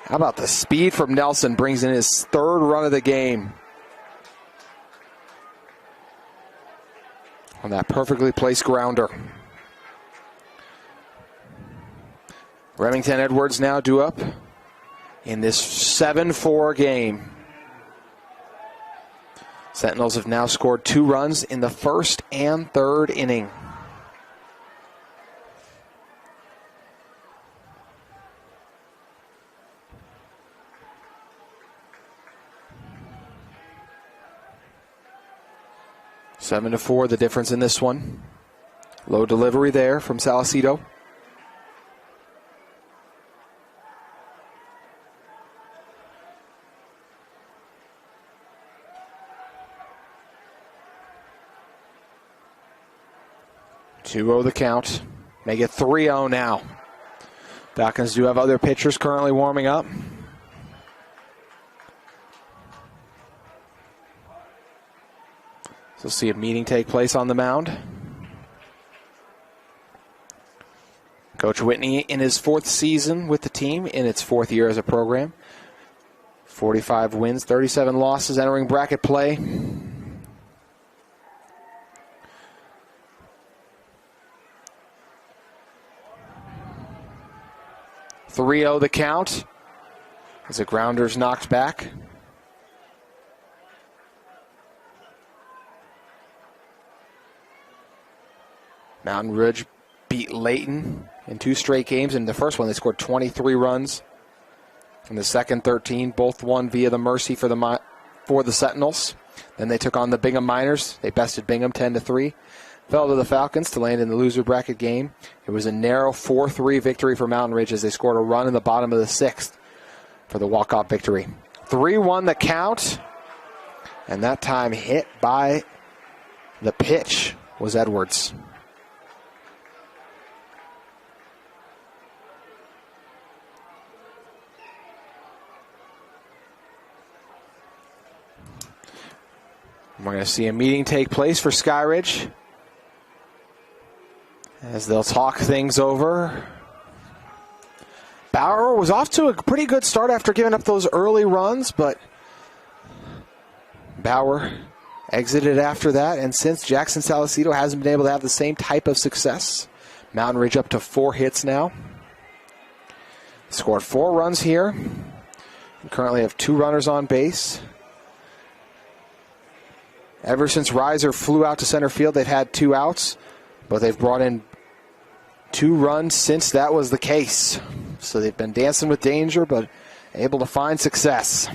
How about the speed from Nelson? Brings in his 3rd run of the game. On that perfectly placed grounder. Remington Edwards now due up in this 7-4 game. Sentinels have now scored 2 runs in the 1st and 3rd inning. 7-4, the difference in this one. Low delivery there from Salcedo. Two-0 the count. Make it 3-0 now. Falcons do have other pitchers currently warming up. So we'll see a meeting take place on the mound. Coach Whitney in his 4th season with the team, in its 4th year as a program. 45 wins, 37 losses entering bracket play. .3-0 the count as the grounder's knocked back. Mountain Ridge beat Layton in 2 straight games. In the first one, they scored 23 runs. In the second, 13, both won via the mercy for the Sentinels. Then they took on the Bingham Miners. They bested Bingham 10-3. Fell to the Falcons to land in the loser bracket game. It was a narrow 4-3 victory for Mountain Ridge as they scored a run in the bottom of the 6th for the walk-off victory. 3-1 the count. And that time hit by the pitch was Edwards. We're going to see a meeting take place for Skyridge as they'll talk things over. Bauer was off to a pretty good start after giving up those early runs, but Bauer exited after that, and since Jackson Salcedo hasn't been able to have the same type of success. Mountain Ridge up to 4 hits now. Scored 4 runs here. We currently have 2 runners on base. Ever since Reiser flew out to center field, they've had 2 outs, but they've brought in 2 runs since that was the case. So they've been dancing with danger, but able to find success.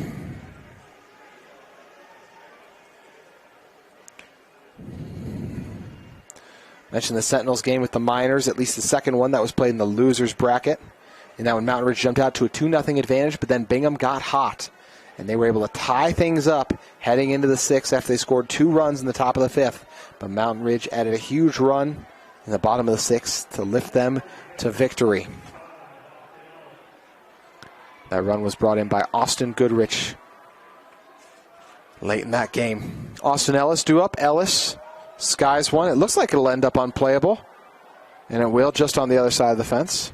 Mentioned the Sentinels game with the Miners, at least the second one that was played in the losers bracket. And that when Mountain Ridge jumped out to a 2-0 advantage, but then Bingham got hot. And they were able to tie things up heading into the 6th after they scored 2 runs in the top of the 5th. But Mountain Ridge added a huge run in the bottom of the 6th to lift them to victory. That run was brought in by Austin Goodrich late in that game. Austin Ellis due up. Ellis skies one. It looks like it'll end up unplayable. And it will, just on the other side of the fence.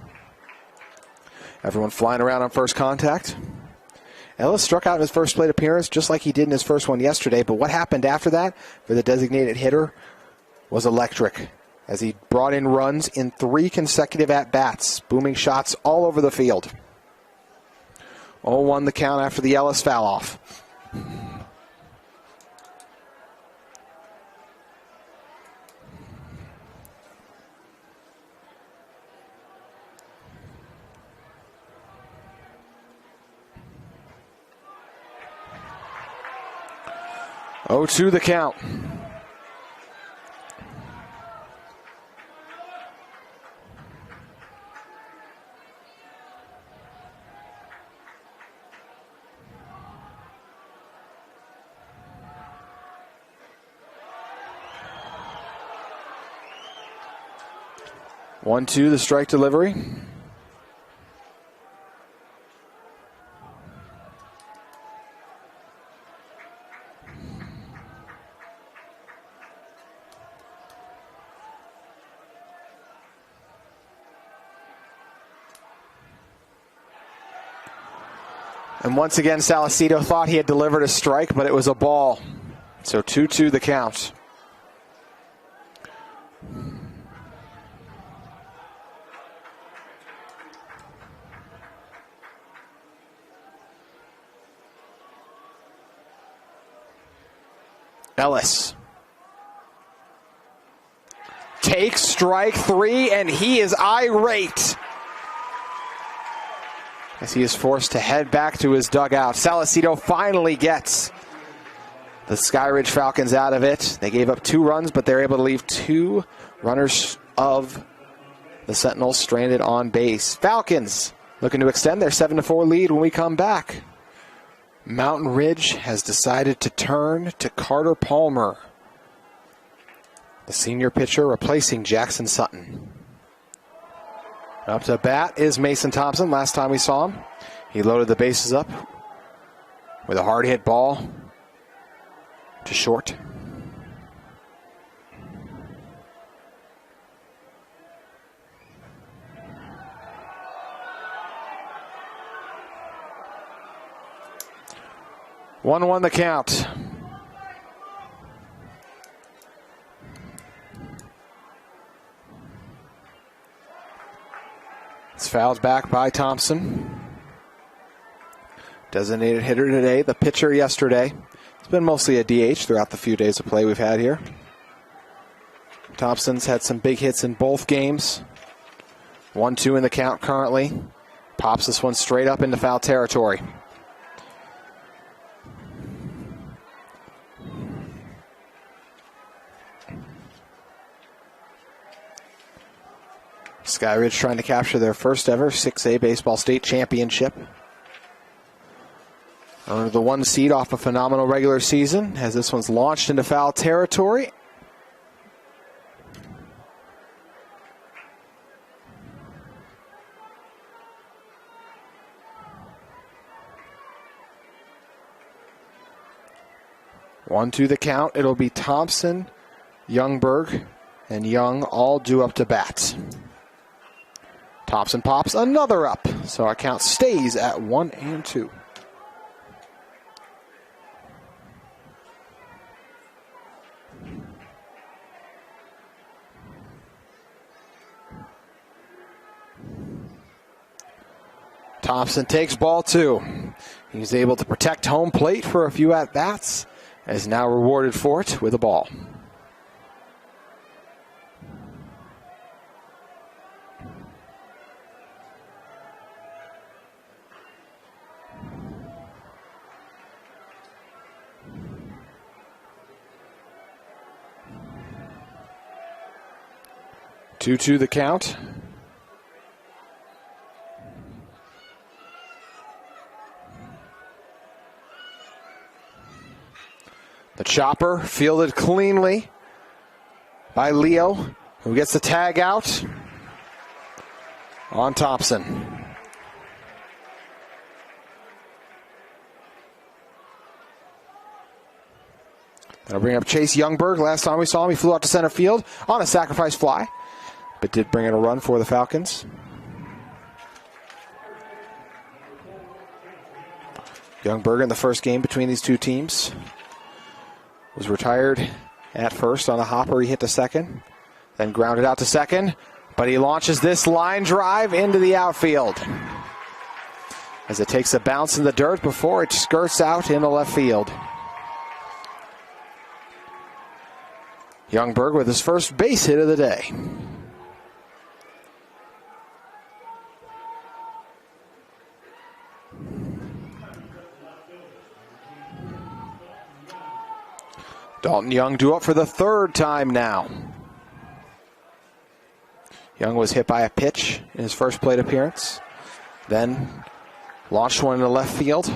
Everyone flying around on first contact. Ellis struck out in his first plate appearance just like he did in his first one yesterday, but what happened after that for the designated hitter was electric as he brought in runs in 3 consecutive at-bats, booming shots all over the field. 0-1 the count after the Ellis foul-off. Oh, 2 the count. One, 2, the strike delivery. And once again, Salcedo thought he had delivered a strike, but it was a ball. So 2-2 the count. Ellis takes strike 3, and he is irate as he is forced to head back to his dugout. Salcedo finally gets the Skyridge Falcons out of it. They gave up 2 runs, but they're able to leave 2 runners of the Sentinels stranded on base. Falcons looking to extend their 7-4 lead when we come back. Mountain Ridge has decided to turn to Carter Palmer, the senior pitcher replacing Jackson Sutton. Up to bat is Mason Thompson. Last time we saw him, he loaded the bases up with a hard hit ball to short. 1-1 the count. It's fouled back by Thompson. Designated hitter today, the pitcher yesterday. It's been mostly a DH throughout the few days of play we've had here. Thompson's had some big hits in both games. 1-2 in the count currently. Pops this one straight up into foul territory. Skyridge trying to capture their first ever 6A baseball state championship. Earned the 1 seed off a phenomenal regular season as this one's launched into foul territory. One to the count. It'll be Thompson, Youngberg, and Young all due up to bat. Thompson pops another up, so our count stays at 1-2. Thompson takes ball 2. He's able to protect home plate for a few at-bats, and is now rewarded for it with a ball. Two the count. The chopper fielded cleanly by Leo, who gets the tag out on Thompson. That'll bring up Chase Youngberg. Last time we saw him, he flew out to center field on a sacrifice fly, but did bring in a run for the Falcons. Youngberg in the first game between these two teams was retired at first on a hopper. He hit to second, then grounded out to second, but he launches this line drive into the outfield as it takes a bounce in the dirt before it skirts out in the left field. Youngberg with his first base hit of the day. Dalton Young due up for the third time now. Young was hit by a pitch in his first plate appearance, then launched one in the left field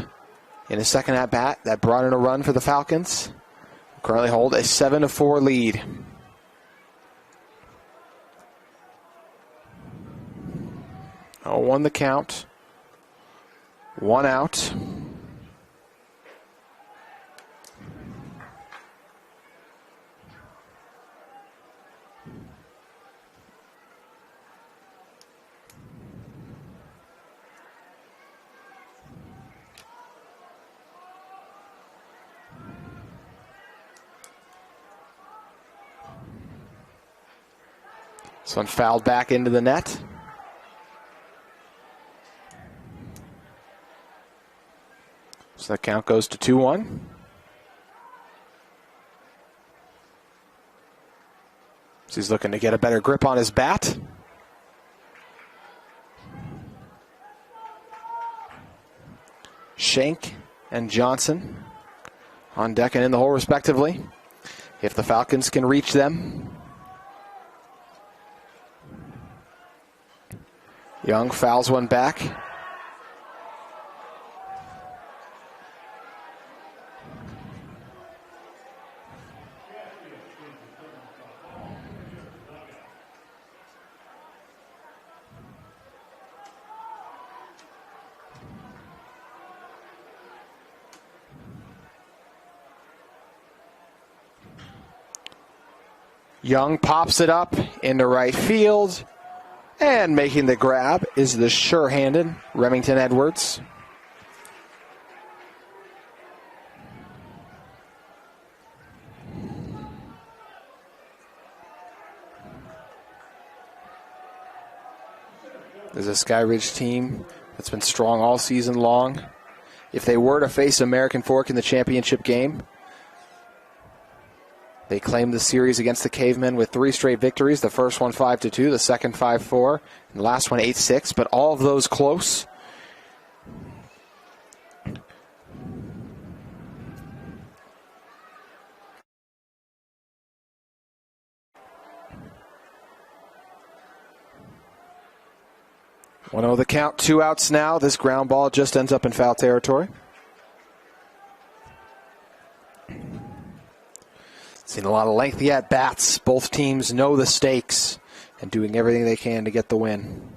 in his second at-bat that brought in a run for the Falcons. Currently hold a 7-4 lead. Oh, 1 the count. 1 out. This one fouled back into the net. So the count goes to 2-1. So he's looking to get a better grip on his bat. Shank and Johnson on deck and in the hole respectively, if the Falcons can reach them. Young fouls one back. Young pops it up into right field. And making the grab is the sure-handed Remington Edwards. There's a Skyridge team that's been strong all season long. If they were to face American Fork in the championship game, they claimed the series against the Cavemen with 3 straight victories. The first one 5-2, the second 5-4, and the last one 8-6, but all of those close. The count, 2 outs now. This ground ball just ends up in foul territory. Seen a lot of lengthy at-bats. Both teams know the stakes and doing everything they can to get the win.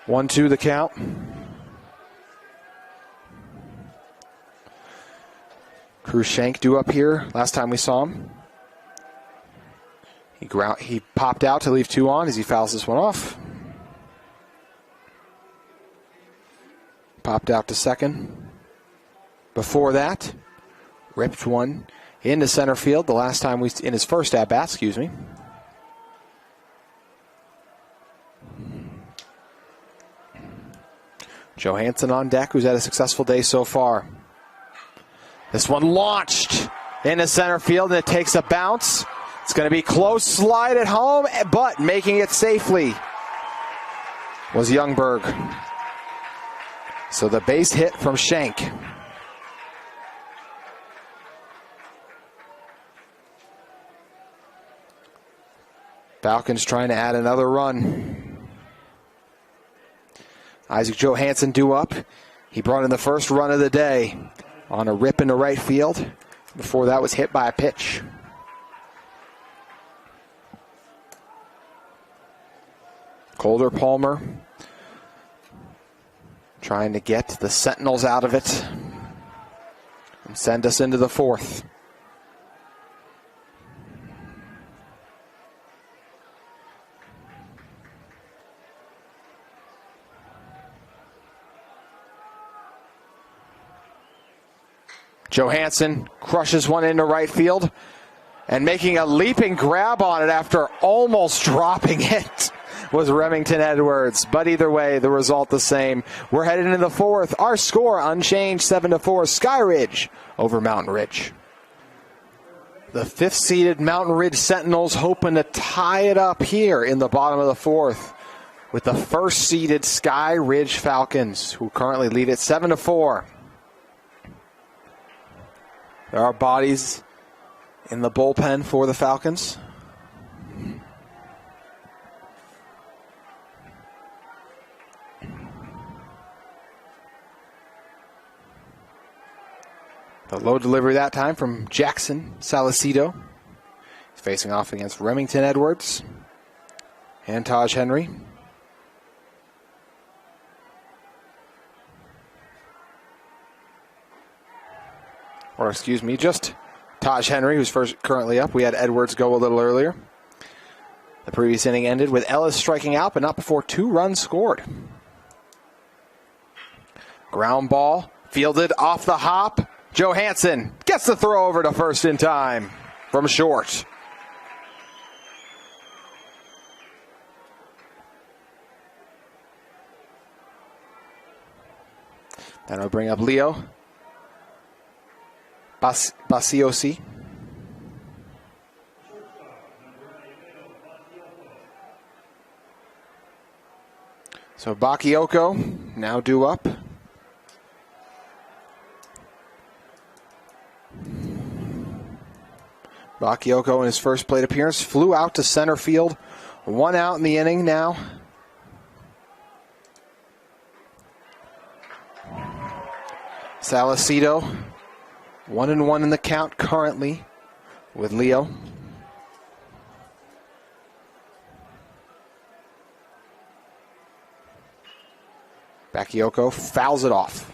One, two, the count. Cruz Shank due up here. Last time we saw him, he popped out to leave 2 on as he fouls this one off. Popped out to second. Before that, ripped one into center field. The last time in his first at bat, excuse me. Johansson on deck, who's had a successful day so far. This one launched into center field, and it takes a bounce. It's going to be close slide at home, but making it safely was Youngberg. So the base hit from Shank. Falcons trying to add another run. Isaac Johansson due up. He brought in the first run of the day on a rip into right field. Before that was hit by a pitch. Colder Palmer trying to get the Sentinels out of it and send us into the 4th. Johansson crushes one into right field and making a leaping grab on it after almost dropping it was Remington Edwards. But either way, the result the same. We're headed into the 4th. Our score unchanged, 7-4. Skyridge over Mountain Ridge. The 5th-seeded Mountain Ridge Sentinels hoping to tie it up here in the bottom of the 4th with the 1st-seeded Skyridge Falcons, who currently lead it 7-4. There are bodies in the bullpen for the Falcons. The low delivery that time from Jackson Salicido. He's facing off against Remington Edwards and Taj Henry. Or excuse me, just Taj Henry, who's currently up. We had Edwards go a little earlier. The previous inning ended with Ellis striking out, but not before 2 runs scored. Ground ball, fielded off the hop. Johansson gets the throw over to first in time from short. Then I'll bring up Leo Basiosi. So Bakayoko now due up. Bakayoko in his first plate appearance flew out to center field. 1 out in the inning now. Salicido, 1-1 in the count currently with Leo. Bakayoko fouls it off.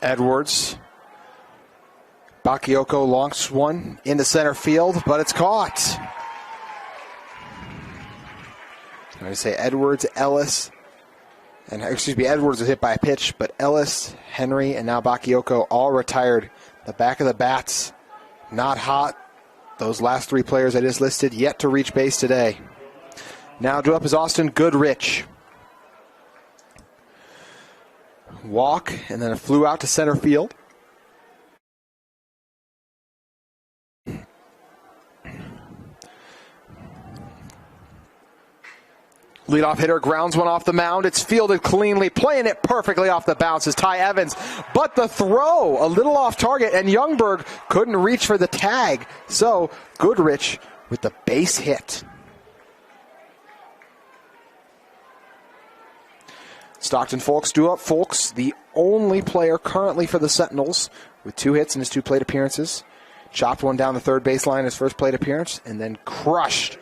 Edwards. Bakayoko launches one into center field, but it's caught. I'm going to say Edwards, Ellis, and Edwards was hit by a pitch, but Ellis, Henry, and now Bakayoko all retired. The back of the bats, not hot. Those last three players I just listed yet to reach base today. Now due up is Austin Goodrich. Walk, and then it flew out to center field. Leadoff hitter grounds one off the mound. It's fielded cleanly, playing it perfectly off the bounce is Ty Evans. But the throw, a little off target, and Youngberg couldn't reach for the tag. So Goodrich with the base hit. Stockton Folks due up. Folks, the only player currently for the Sentinels with 2 hits in his 2 plate appearances. Chopped one down the third baseline his first plate appearance, and then crushed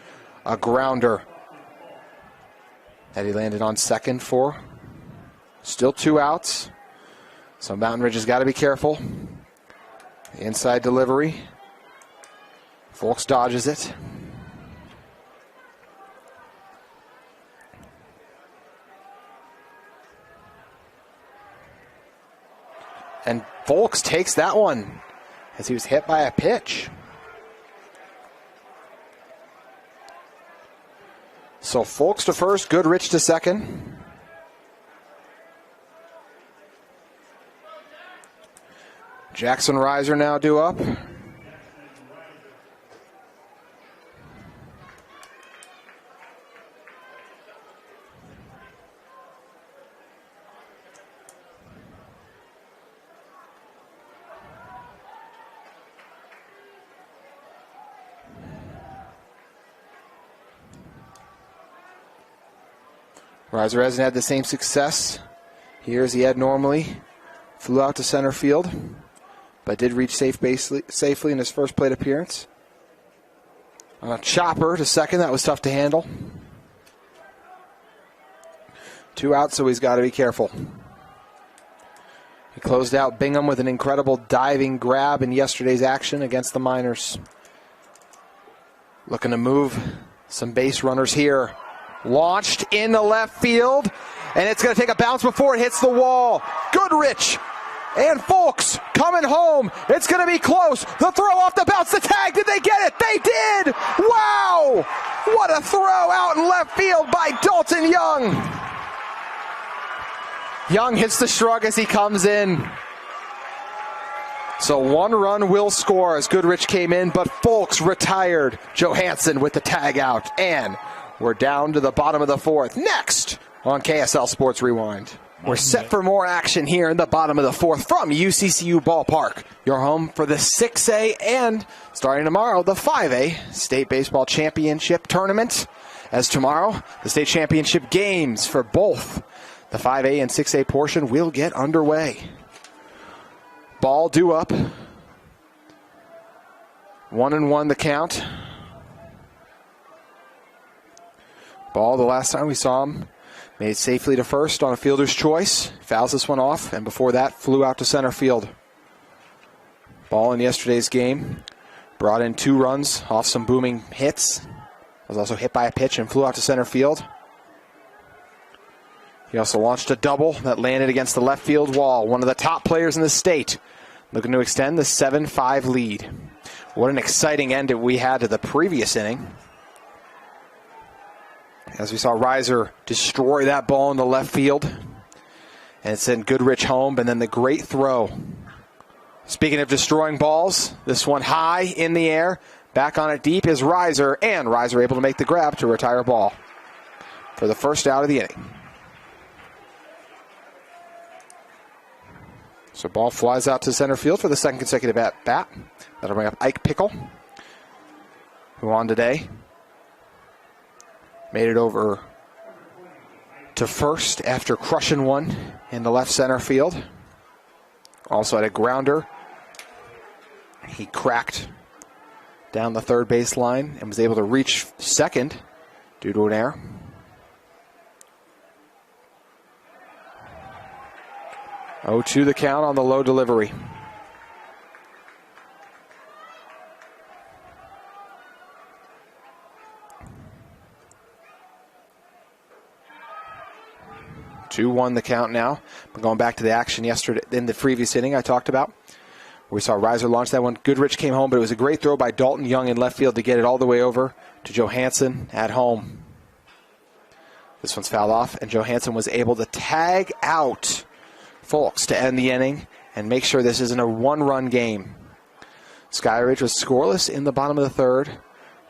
a grounder that he landed on second for. Still 2 outs. So Mountain Ridge has got to be careful. The inside delivery. Folks dodges it. And Folks takes that one as he was hit by a pitch. So Folks to first, Goodrich to second. Jackson Reiser now due up. Reiser hasn't had the same success here as he had normally. Flew out to center field, but did reach safe base safely in his first plate appearance. On a chopper to second, that was tough to handle. 2 outs, so he's got to be careful. He closed out Bingham with an incredible diving grab in yesterday's action against the Miners. Looking to move some base runners here. Launched in the left field, and it's going to take a bounce before it hits the wall. Goodrich and Folks coming home. It's going to be close. The throw off the bounce, the tag. Did they get it? They did! Wow! What a throw out in left field by Dalton Young. Young hits the shrug as he comes in. So 1 run will score as Goodrich came in, but Folks retired. Johansson with the tag out, and we're down to the bottom of the 4th. Next on KSL Sports Rewind. We're set for more action here in the bottom of the 4th from UCCU Ballpark. Your home for the 6A and, starting tomorrow, the 5A State Baseball Championship Tournament. As tomorrow, the state championship games for both the 5A and 6A portion will get underway. Ball due up. 1-1 the count. Ball, the last time we saw him, made safely to first on a fielder's choice. Fouls this one off, and before that, flew out to center field. Ball in yesterday's game brought in 2 runs off some booming hits. Was also hit by a pitch and flew out to center field. He also launched a double that landed against the left field wall. One of the top players in the state, looking to extend the 7-5 lead. What an exciting end we had to the previous inning, as we saw Reiser destroy that ball in the left field and send Goodrich home, and then the great throw. Speaking of destroying balls, this one high in the air, back on it deep is Reiser, and Reiser able to make the grab to retire a ball for the first out of the inning. So ball flies out to center field for the second consecutive at-bat. That'll bring up Ike Pickle, who on today made it over to first after crushing one in the left center field. Also had a grounder. He cracked down the third base line and was able to reach second due to an error. 0-2 the count on the low delivery. Two one the count now. We're going back to the action yesterday in the previous inning I talked about. We saw Reiser launch that one. Goodrich came home, but it was a great throw by Dalton Young in left field to get it all the way over to Johansson at home. This one's fouled off, and Johansson was able to tag out Folks to end the inning and make sure this isn't a one-run game. Skyridge was scoreless in the bottom of the third,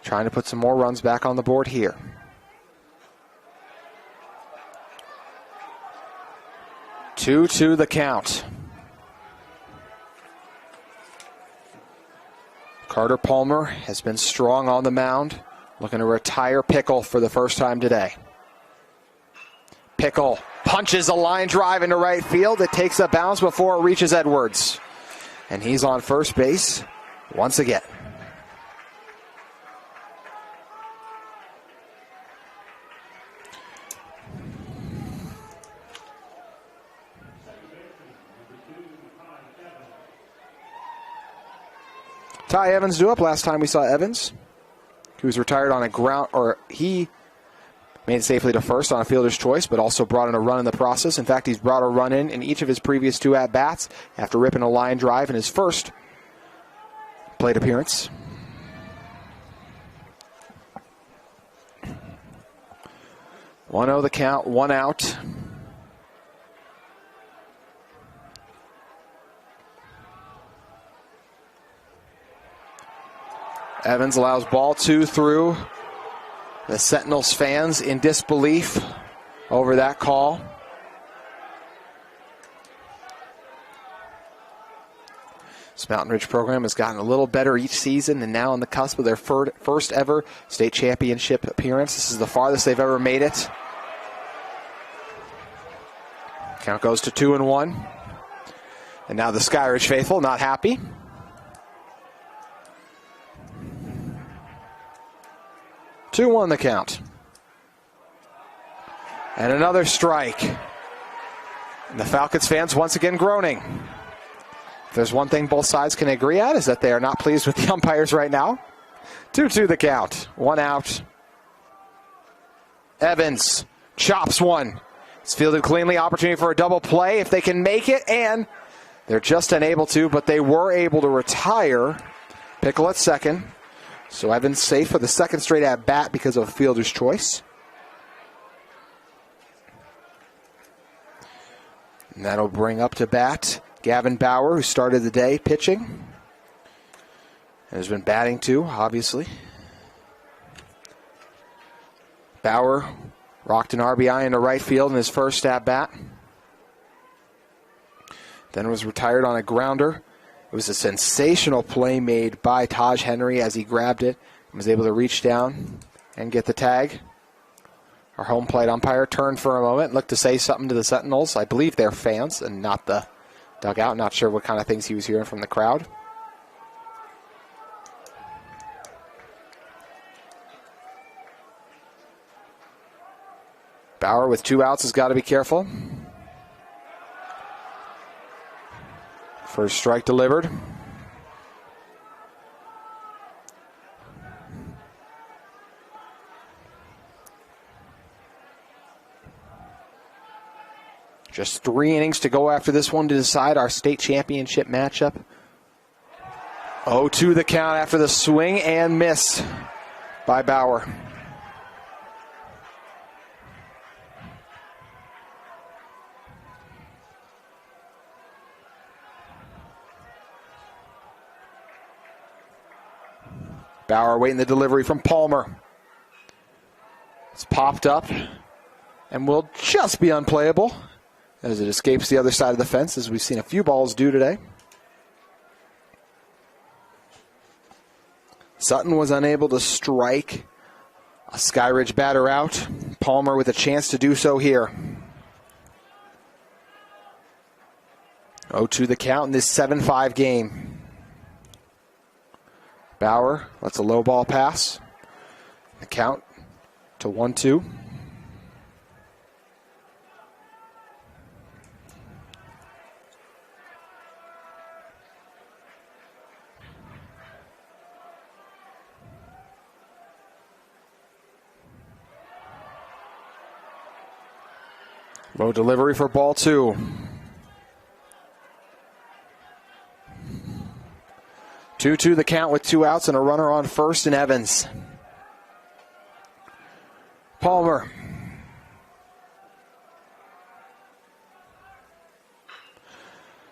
trying to put some more runs back on the board here. Two the count. Carter Palmer has been strong on the mound, looking to retire Pickle for the first time today. Pickle punches a line drive into right field. It takes a bounce before it reaches Edwards. And he's on first base once again. Ty Evans due up. Last time we saw Evans, he was retired on a ground, or he made it safely to first on a fielder's choice, but also brought in a run in the process. In fact, he's brought a run in each of his previous two at-bats after ripping a line drive in his first plate appearance. One 0 the count, one out. Evans allows ball two through. The Sentinels fans in disbelief over that call. This Mountain Ridge program has gotten a little better each season, and now on the cusp of their first ever state championship appearance. This is the farthest they've ever made it. Count goes to 2-1. And now the Skyridge faithful not happy. 2-1 the count. And another strike. And the Falcons fans once again groaning. If there's one thing both sides can agree at, is that they are not pleased with the umpires right now. 2-2 the count. One out. Evans chops one. It's fielded cleanly. Opportunity for a double play if they can make it, and they're just unable to, but they were able to retire Pickle at second. So Evans safe for the second straight at bat because of a fielder's choice. And that'll bring up to bat Gavin Bauer, who started the day pitching. And has been batting too, obviously. Bauer rocked an RBI into right field in his first at bat. Then was retired on a grounder. It was a sensational play made by Taj Henry as he grabbed it and was able to reach down and get the tag. Our home plate umpire turned for a moment and looked to say something to the Sentinels. I believe they're fans and not the dugout. Not sure what kind of things he was hearing from the crowd. Bauer with 2 outs has got to be careful. First strike delivered. Just 3 innings to go after this one to decide our state championship matchup. 0-2 the count after the swing and miss by Bauer. Bauer waiting the delivery from Palmer. It's popped up and will just be unplayable as it escapes the other side of the fence, as we've seen a few balls do today. Sutton was unable to strike a Skyridge batter out. Palmer with a chance to do so here. 0-2 the count in this 7-5 game. Bauer lets a low ball pass. The count to 1-2. Low delivery for ball 2. 2-2 the count with 2 outs and a runner on first and Evans. Palmer.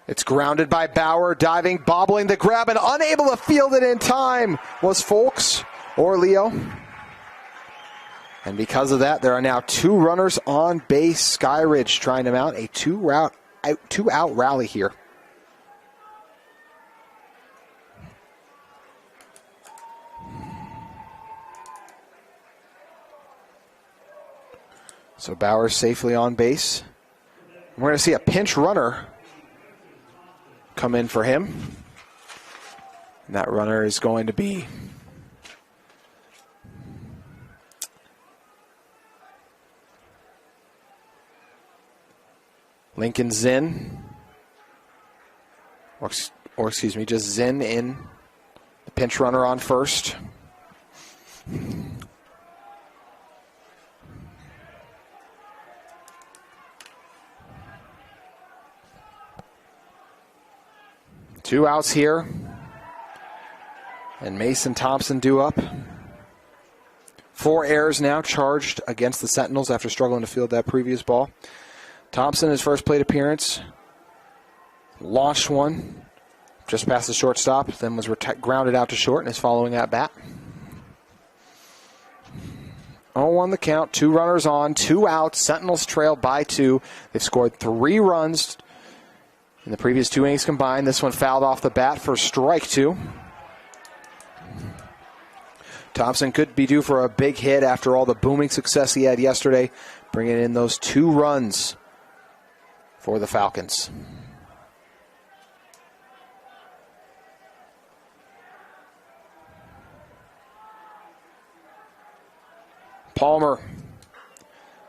It's grounded by Bauer, diving, bobbling the grab, and unable to field it in time was Folks or Leo. And because of that, there are now 2 runners on base. Skyridge trying to mount a 2-out rally here. So Bauer safely on base. We're going to see a pinch runner come in for him. And that runner is going to be Lincoln Zinn. Or excuse me, just Zinn in. The pinch runner on first. Two outs here. And Mason Thompson due up. 4 errors now charged against the Sentinels after struggling to field that previous ball. Thompson, his first plate appearance, launched one just past the shortstop, then was grounded out to short and is following at bat. 0-1 the count, 2 runners on, 2 outs. Sentinels trail by 2. They've scored 3 runs in the previous 2 innings combined. This one fouled off the bat for strike 2. Thompson could be due for a big hit after all the booming success he had yesterday, bringing in those 2 runs for the Falcons. Palmer,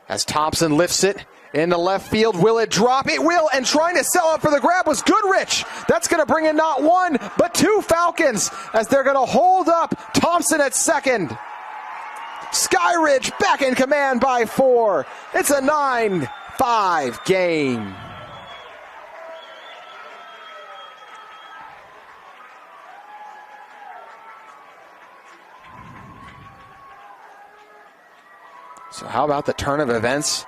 as Thompson lifts it into left field. Will it drop? It will, and trying to sell up for the grab was Goodrich. That's going to bring in not 1, but 2 Falcons as they're going to hold up Thompson at second. Skyridge back in command by 4. It's a 9-5 game. So how about the turn of events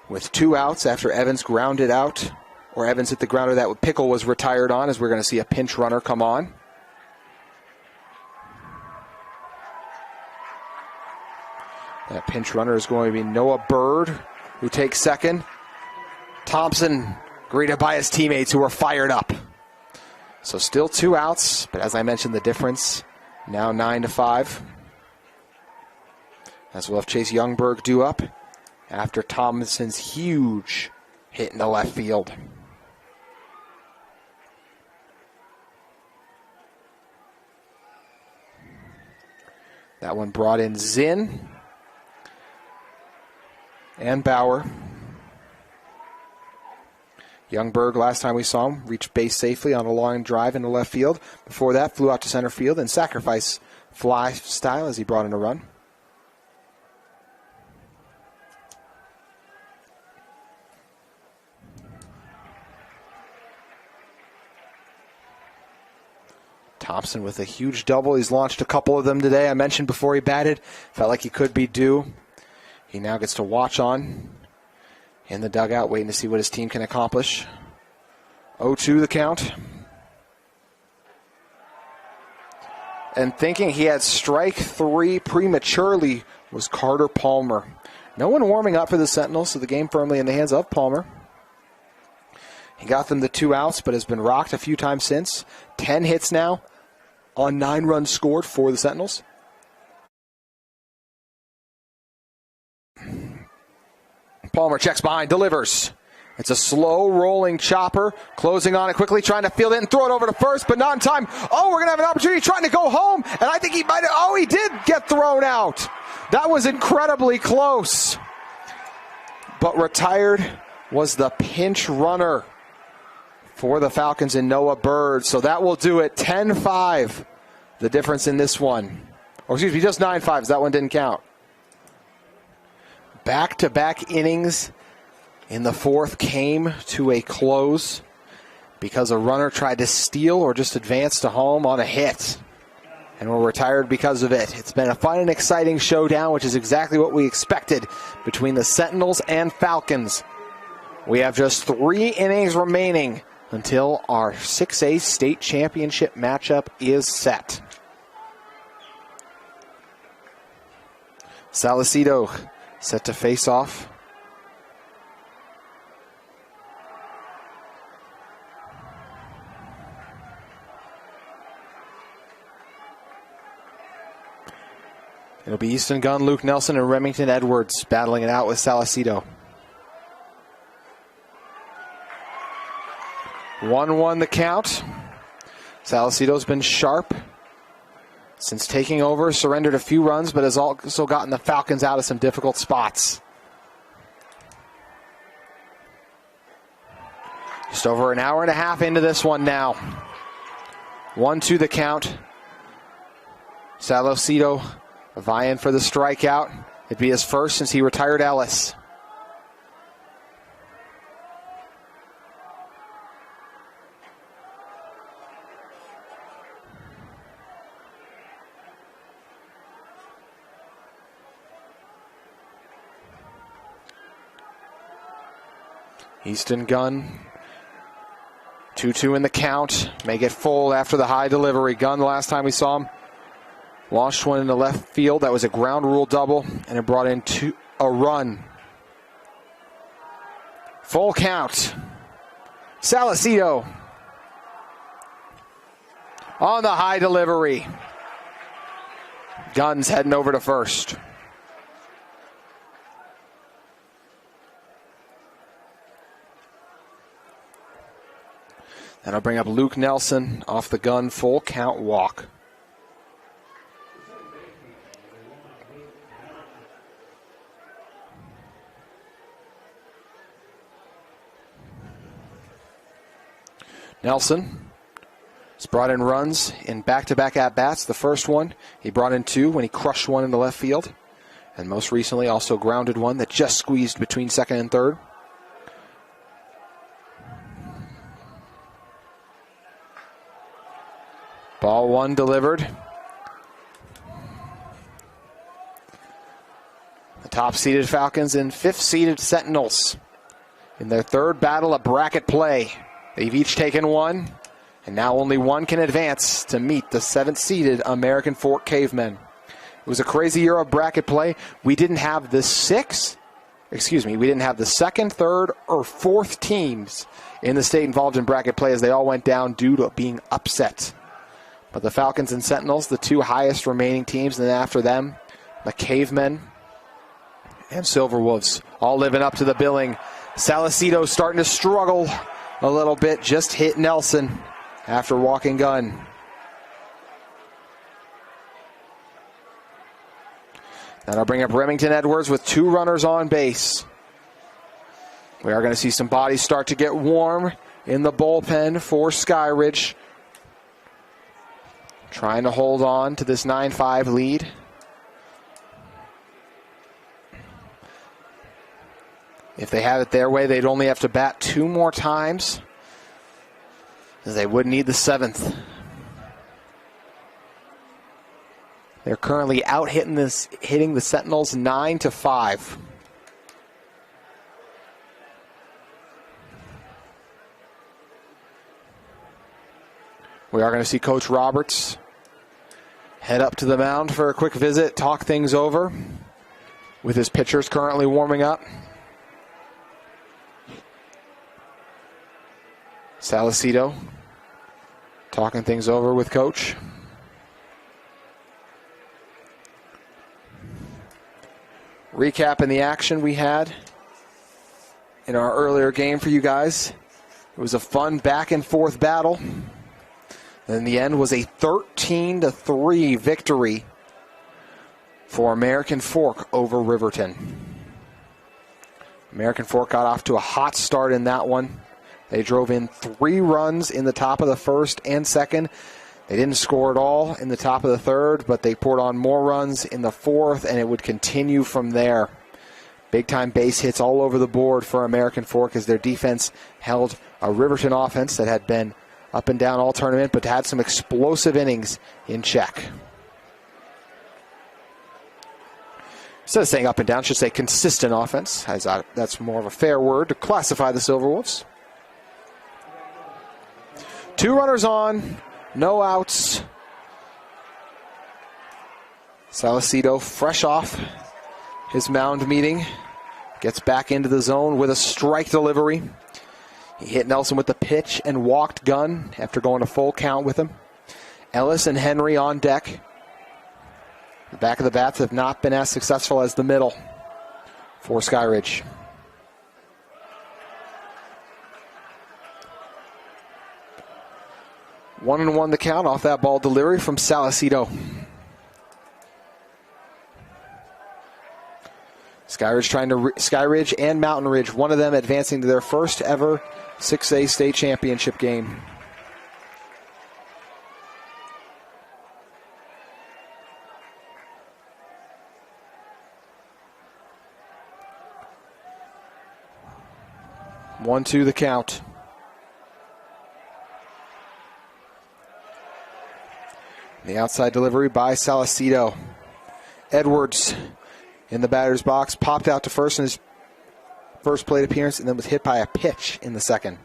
with 2 outs after Evans grounded out, or Evans hit the grounder that Pickle was retired on, as we're going to see a pinch runner come on. That pinch runner is going to be Noah Bird, who takes second. Thompson greeted by his teammates who are fired up. So still 2 outs, but as I mentioned, the difference now 9-5. As we'll have Chase Youngberg due up after Thompson's huge hit in the left field. That one brought in Zinn and Bauer. Youngberg, last time we saw him, reached base safely on a long drive into left field. Before that, flew out to center field in sacrifice fly style as he brought in a run. Thompson with a huge double. He's launched a couple of them today. I mentioned before he batted, felt like he could be due. He now gets to watch on in the dugout, waiting to see what his team can accomplish. 0-2 the count. And thinking he had strike 3 prematurely was Carter Palmer. No one warming up for the Sentinels, so the game firmly in the hands of Palmer. He got them the 2 outs, but has been rocked a few times since. 10 hits now on 9 runs scored for the Sentinels. Palmer checks behind, delivers. It's a slow rolling chopper, closing on it quickly, trying to field it and throw it over to first, but not in time. Oh, we're going to have an opportunity trying to go home, and I think he might have, oh, he did get thrown out. That was incredibly close. But retired was the pinch runner for the Falcons in Noah Bird. So that will do it. 10-5, the difference in this one. Or excuse me, just 9-5, that one didn't count. Back-to-back innings in the fourth came to a close because a runner tried to steal or just advance to home on a hit and were retired because of it. It's been a fun and exciting showdown, which is exactly what we expected between the Sentinels and Falcons. We have just 3 innings remaining until our 6A state championship matchup is set. Salcedo set to face off. It'll be Easton Gunn, Luke Nelson, and Remington Edwards battling it out with Salcedo. 1-1 the count. Salcedo's been sharp since taking over, surrendered a few runs, but has also gotten the Falcons out of some difficult spots. Just over an hour and a half into this one now. 1-2 the count. Salcedo vying for the strikeout. It'd be his first since he retired Ellis. Easton Gunn, 2-2 in the count. May get full after the high delivery. Gunn, the last time we saw him, launched one in the left field. That was a ground rule double, and it brought in a run. Full count. Salcedo on the high delivery. Gunn's heading over to first. That'll bring up Luke Nelson off the Gunn full count walk. Nelson has brought in runs in back-to-back at-bats. The first one, he brought in 2 when he crushed one in the left field. And most recently also grounded one that just squeezed between second and third. Ball 1 delivered. The top-seeded Falcons and 5th-seeded Sentinels in their third battle of bracket play. They've each taken 1, and now only 1 can advance to meet the 7th-seeded American Fork Cavemen. It was a crazy year of bracket play. We didn't have the second, third, or 4th teams in the state involved in bracket play as they all went down due to being upset. But the Falcons and Sentinels, the 2 highest remaining teams, and then after them, the Cavemen and Silver Wolves, all living up to the billing. Salcedo starting to struggle a little bit, just hit Nelson after walking Gunn. That'll bring up Remington Edwards with 2 runners on base. We are going to see some bodies start to get warm in the bullpen for Skyridge, trying to hold on to this 9-5 lead. If they had it their way, they'd only have to bat 2 more times, as they would need the 7th. They're currently out hitting the Sentinels 9-5. We are going to see Coach Roberts head up to the mound for a quick visit, talk things over with his pitchers currently warming up. Salcedo talking things over with Coach. Recapping the action we had in our earlier game for you guys. It was a fun back and forth battle. And in the end was a 13-3 victory for American Fork over Riverton. American Fork got off to a hot start in that one. They drove in 3 runs in the top of the first and second. They didn't score at all in the top of the third, but they poured on more runs in the fourth, and it would continue from there. Big-time base hits all over the board for American Fork as their defense held a Riverton offense that had been up and down all tournament, but had some explosive innings in check. Instead of saying up and down, I should say consistent offense, as that's more of a fair word to classify the Silverwolves. 2 runners on, no outs. Salcedo, fresh off his mound meeting, gets back into the zone with a strike delivery. He hit Nelson with the pitch and walked Gunn after going a full count with him. Ellis and Henry on deck. The back of the bats have not been as successful as the middle for Skyridge. 1-1 the count off that ball delivery from Salcedo. Skyridge and Mountain Ridge, one of them advancing to their first ever 6A state championship game. One, two, the count. The outside delivery by Salcedo. Edwards in the batter's box, popped out to first in his first plate appearance, and then was hit by a pitch in the second.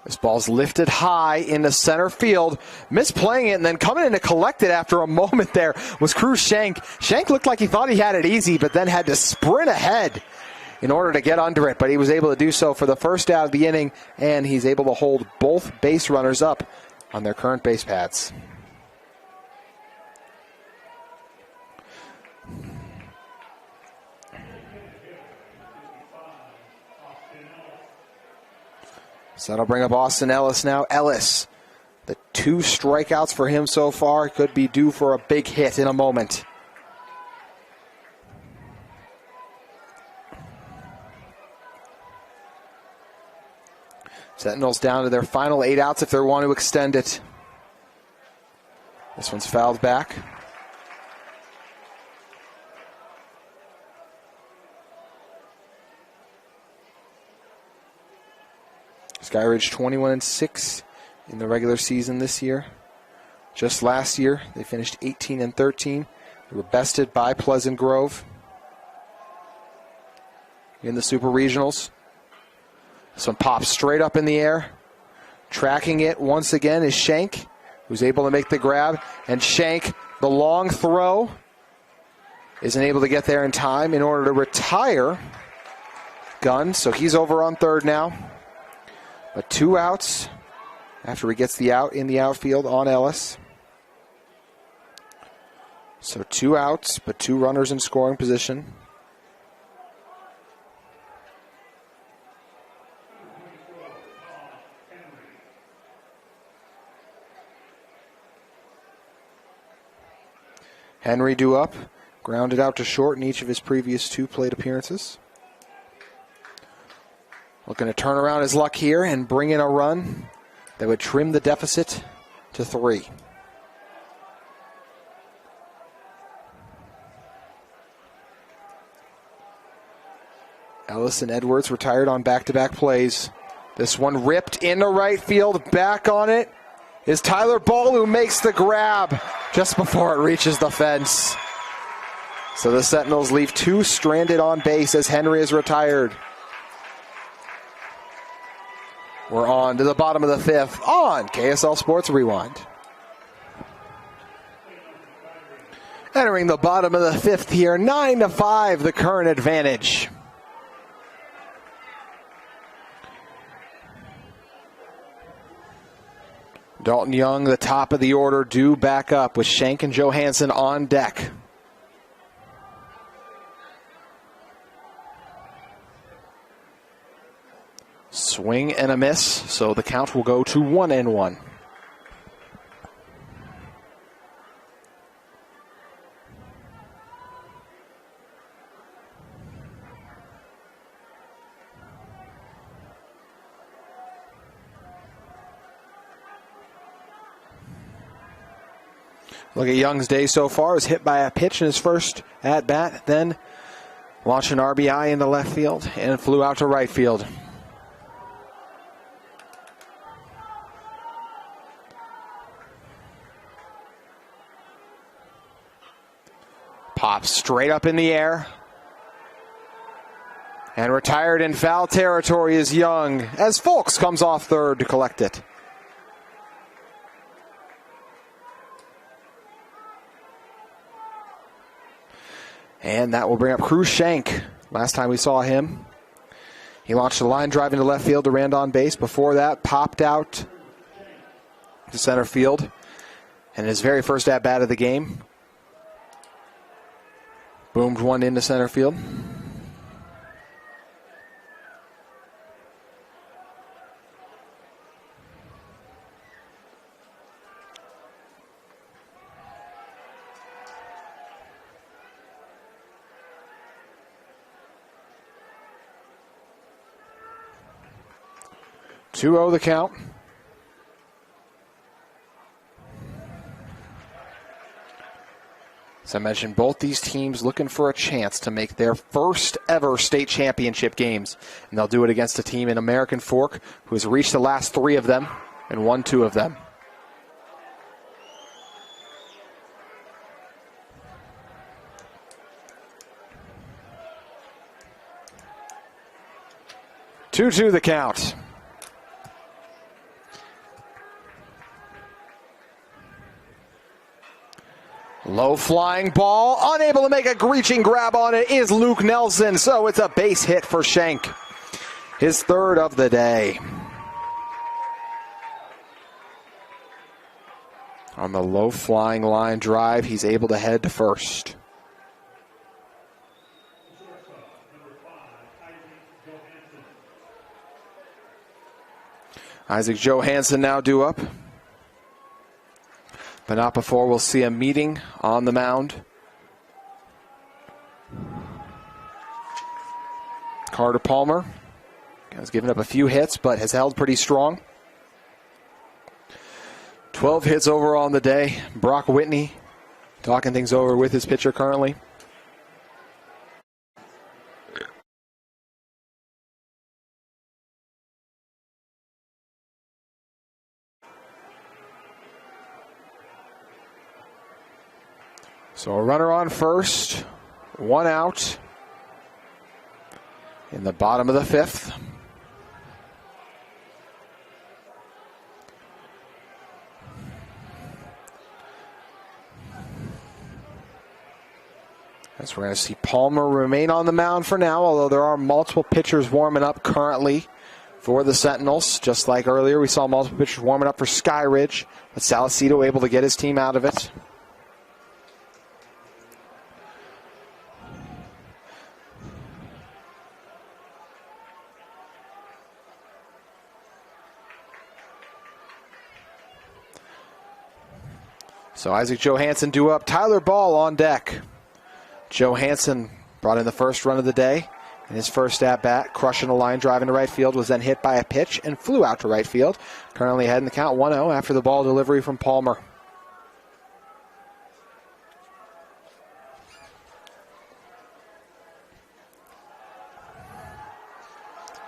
This ball's lifted high into center field, misplaying it, and then coming in to collect it after a moment there was Cruz Shank. Shank looked like he thought he had it easy, but then had to sprint ahead in order to get under it, but he was able to do so for the first out of the inning, and he's able to hold both base runners up on their current base paths. So that'll bring up Austin Ellis now. Ellis, the 2 strikeouts for him so far, could be due for a big hit in a moment. Sentinels down to their final 8 outs if they want to extend it. This one's fouled back. Skyridge 21-6 in the regular season this year. Just last year, they finished 18-13. They were bested by Pleasant Grove in the Super Regionals. This one pops straight up in the air. Tracking it once again is Shank, who's able to make the grab. And Shank, the long throw, isn't able to get there in time in order to retire Gunn. So he's over on third now. But 2 outs after he gets the out in the outfield on Ellis. So 2 outs, but 2 runners in scoring position. Henry due up, grounded out to short in each of his previous 2 plate appearances. Looking to turn around his luck here and bring in a run that would trim the deficit to 3. Ellis and Edwards retired on back-to-back plays. This one ripped into right field. Back on it is Tyler Ball, who makes the grab just before it reaches the fence. So the Sentinels leave 2 stranded on base as Henry is retired. We're on to the bottom of the 5th on KSL Sports Rewind. Entering the bottom of the 5th here, 9-5, the current advantage. Dalton Young, the top of the order, due back up with Shank and Johansson on deck. Swing and a miss, so the count will go to 1-1. Look at Young's day so far. He was hit by a pitch in his first at-bat, then launched an RBI into left field and flew out to right field. Pops straight up in the air. And retired in foul territory is Young, as Folks comes off third to collect it. And that will bring up Cruz Shank. Last time we saw him, he launched a line drive into left field to Rand on base. Before that, popped out to center field. And his very first at-bat of the game, boomed one into center field. Two-0 the count. As I mentioned, both these teams looking for a chance to make their first ever state championship games. And they'll do it against a team in American Fork who has reached the last three of them and won two of them. Two-two the count. Low flying ball, unable to make a reaching grab on it is Luke Nelson, so it's a base hit for Shank. His third of the day. On the low flying line drive, he's able to head to first. Isaac Johansson now due up. But not before we'll see a meeting on the mound. Carter Palmer has given up a few hits, but has held pretty strong. 12 hits overall on the day. Brock Whitney talking things over with his pitcher currently. So a runner on first, one out in the bottom of the fifth. As we're going to see Palmer remain on the mound for now, although there are multiple pitchers warming up currently for the Sentinels. Just like earlier, we saw multiple pitchers warming up for Skyridge, but Salcedo able to get his team out of it. So Isaac Johansson due up. Tyler Ball on deck. Johansson brought in the first run of the day. In his first at-bat, crushing a line drive into right field, was then hit by a pitch and flew out to right field. Currently ahead in the count 1-0 after the ball delivery from Palmer.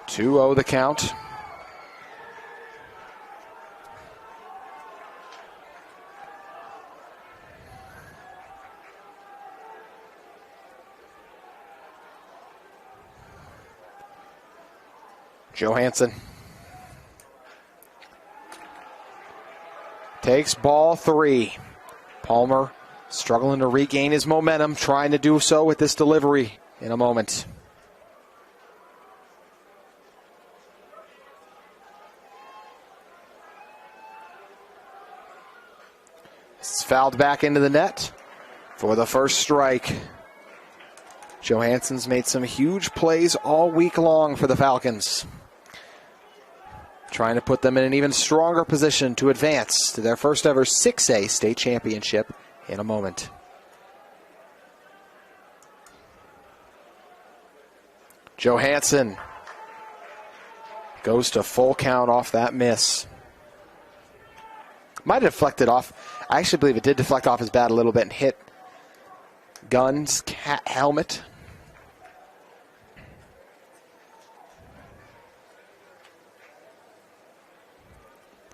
Two-0 the count. Johansson takes ball three. Palmer struggling to regain his momentum, trying to do so with this delivery in a moment. It's fouled back into the net for the first strike. Johansson's made some huge plays all week long for the Falcons, trying to put them in an even stronger position to advance to their first ever 6A state championship in a moment. Johansson goes to full count off that miss. Might have deflected off. I actually believe it did deflect off his bat a little bit and hit Gunn's helmet.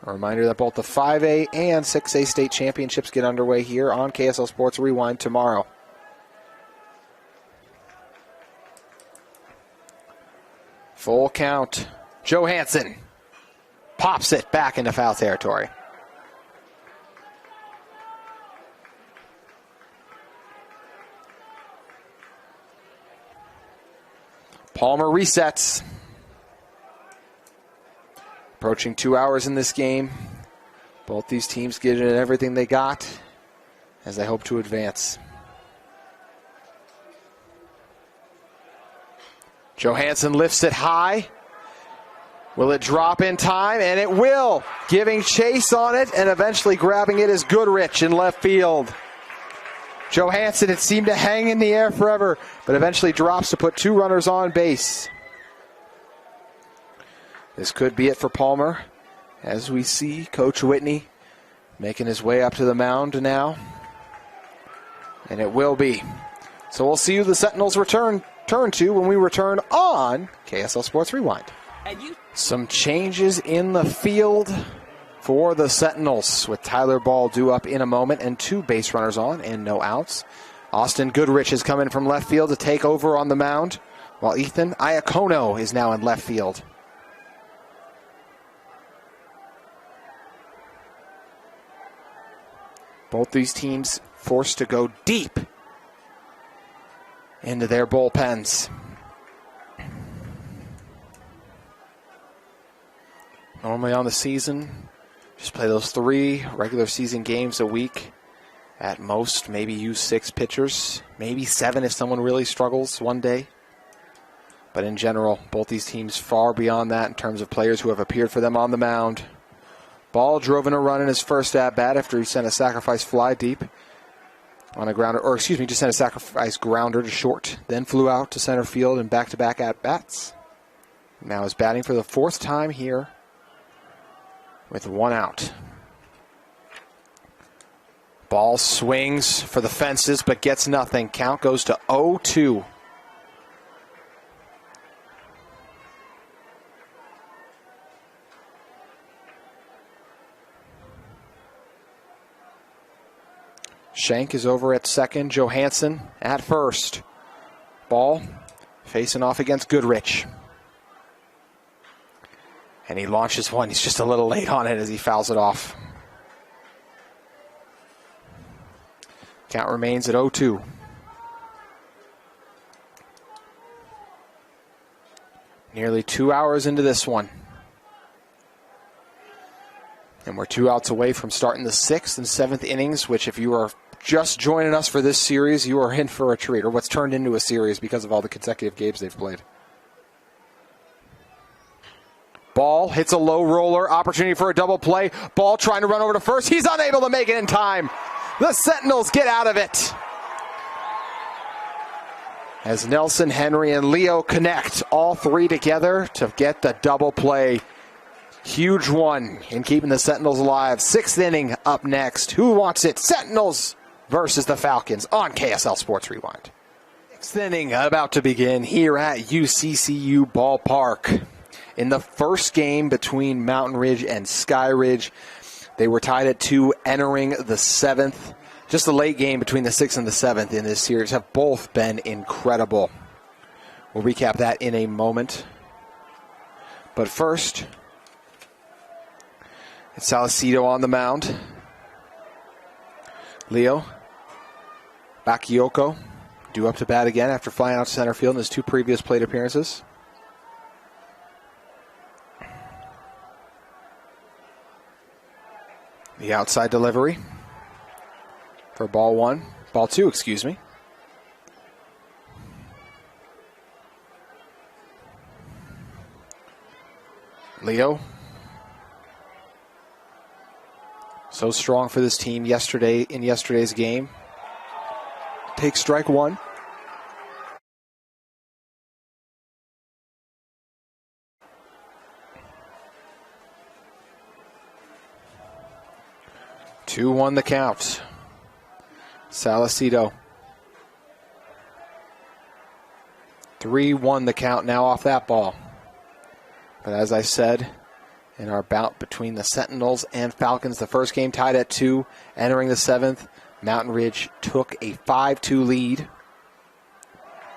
A reminder that both the 5A and 6A state championships get underway here on KSL Sports Rewind tomorrow. Full count. Johansson pops it back into foul territory. Palmer resets. Approaching 2 hours in this game. Both these teams get in everything they got as they hope to advance. Johansson lifts it high. Will it drop in time? And it will. Giving chase on it and eventually grabbing it is Goodrich in left field. Johansson, it seemed to hang in the air forever, but eventually drops to put 2 runners on base. This could be it for Palmer. As we see Coach Whitney making his way up to the mound now. And it will be. So we'll see who the Sentinels turn to when we return on KSL Sports Rewind. Some changes in the field for the Sentinels with Tyler Ball due up in a moment and 2 base runners on and no outs. Austin Goodrich has come in from left field to take over on the mound, while Ethan Iacono is now in left field. Both these teams forced to go deep into their bullpens. Normally on the season, just play those 3 regular season games a week. At most, maybe use 6 pitchers, maybe 7 if someone really struggles one day. But in general, both these teams far beyond that in terms of players who have appeared for them on the mound. Ball drove in a run in his first at-bat after he sent a sacrifice fly deep on a grounder, just sent a sacrifice grounder to short, then flew out to center field in back-to-back at-bats. Now is batting for the 4th time here with 1 out. Ball swings for the fences but gets nothing. Count goes to 0-2. Shank is over at second. Johansson at first. Ball facing off against Goodrich. And he launches one. He's just a little late on it as he fouls it off. Count remains at 0-2. Nearly 2 hours into this one. And we're 2 outs away from starting the 6th and 7th innings, which if you are just joining us for this series, you are in for a treat, or what's turned into a series because of all the consecutive games they've played. Ball hits a low roller, opportunity for a double play. Ball trying to run over to first. He's unable to make it in time. The Sentinels get out of it. As Nelson, Henry, and Leo connect, all 3 together to get the double play. Huge one in keeping the Sentinels alive. 6th inning up next. Who wants it? Sentinels versus the Falcons on KSL Sports Rewind. 6th inning about to begin here at UCCU Ballpark. In the first game between Mountain Ridge and Skyridge, they were tied at 2 entering the 7th. Just the late game between the 6th and the 7th in this series have both been incredible. We'll recap that in a moment. But first, it's Salcedo on the mound. Leo Bakayoko due up to bat again after flying out to center field in his 2 previous plate appearances. The outside delivery for ball 2, excuse me. Leo, so strong for this team in yesterday's game. Takes strike 1. 2-1 the count. Salcedo. 3-1 the count now off that ball. But as I said, in our bout between the Sentinels and Falcons, the first game tied at 2, entering the 7th, Mountain Ridge took a 5-2 lead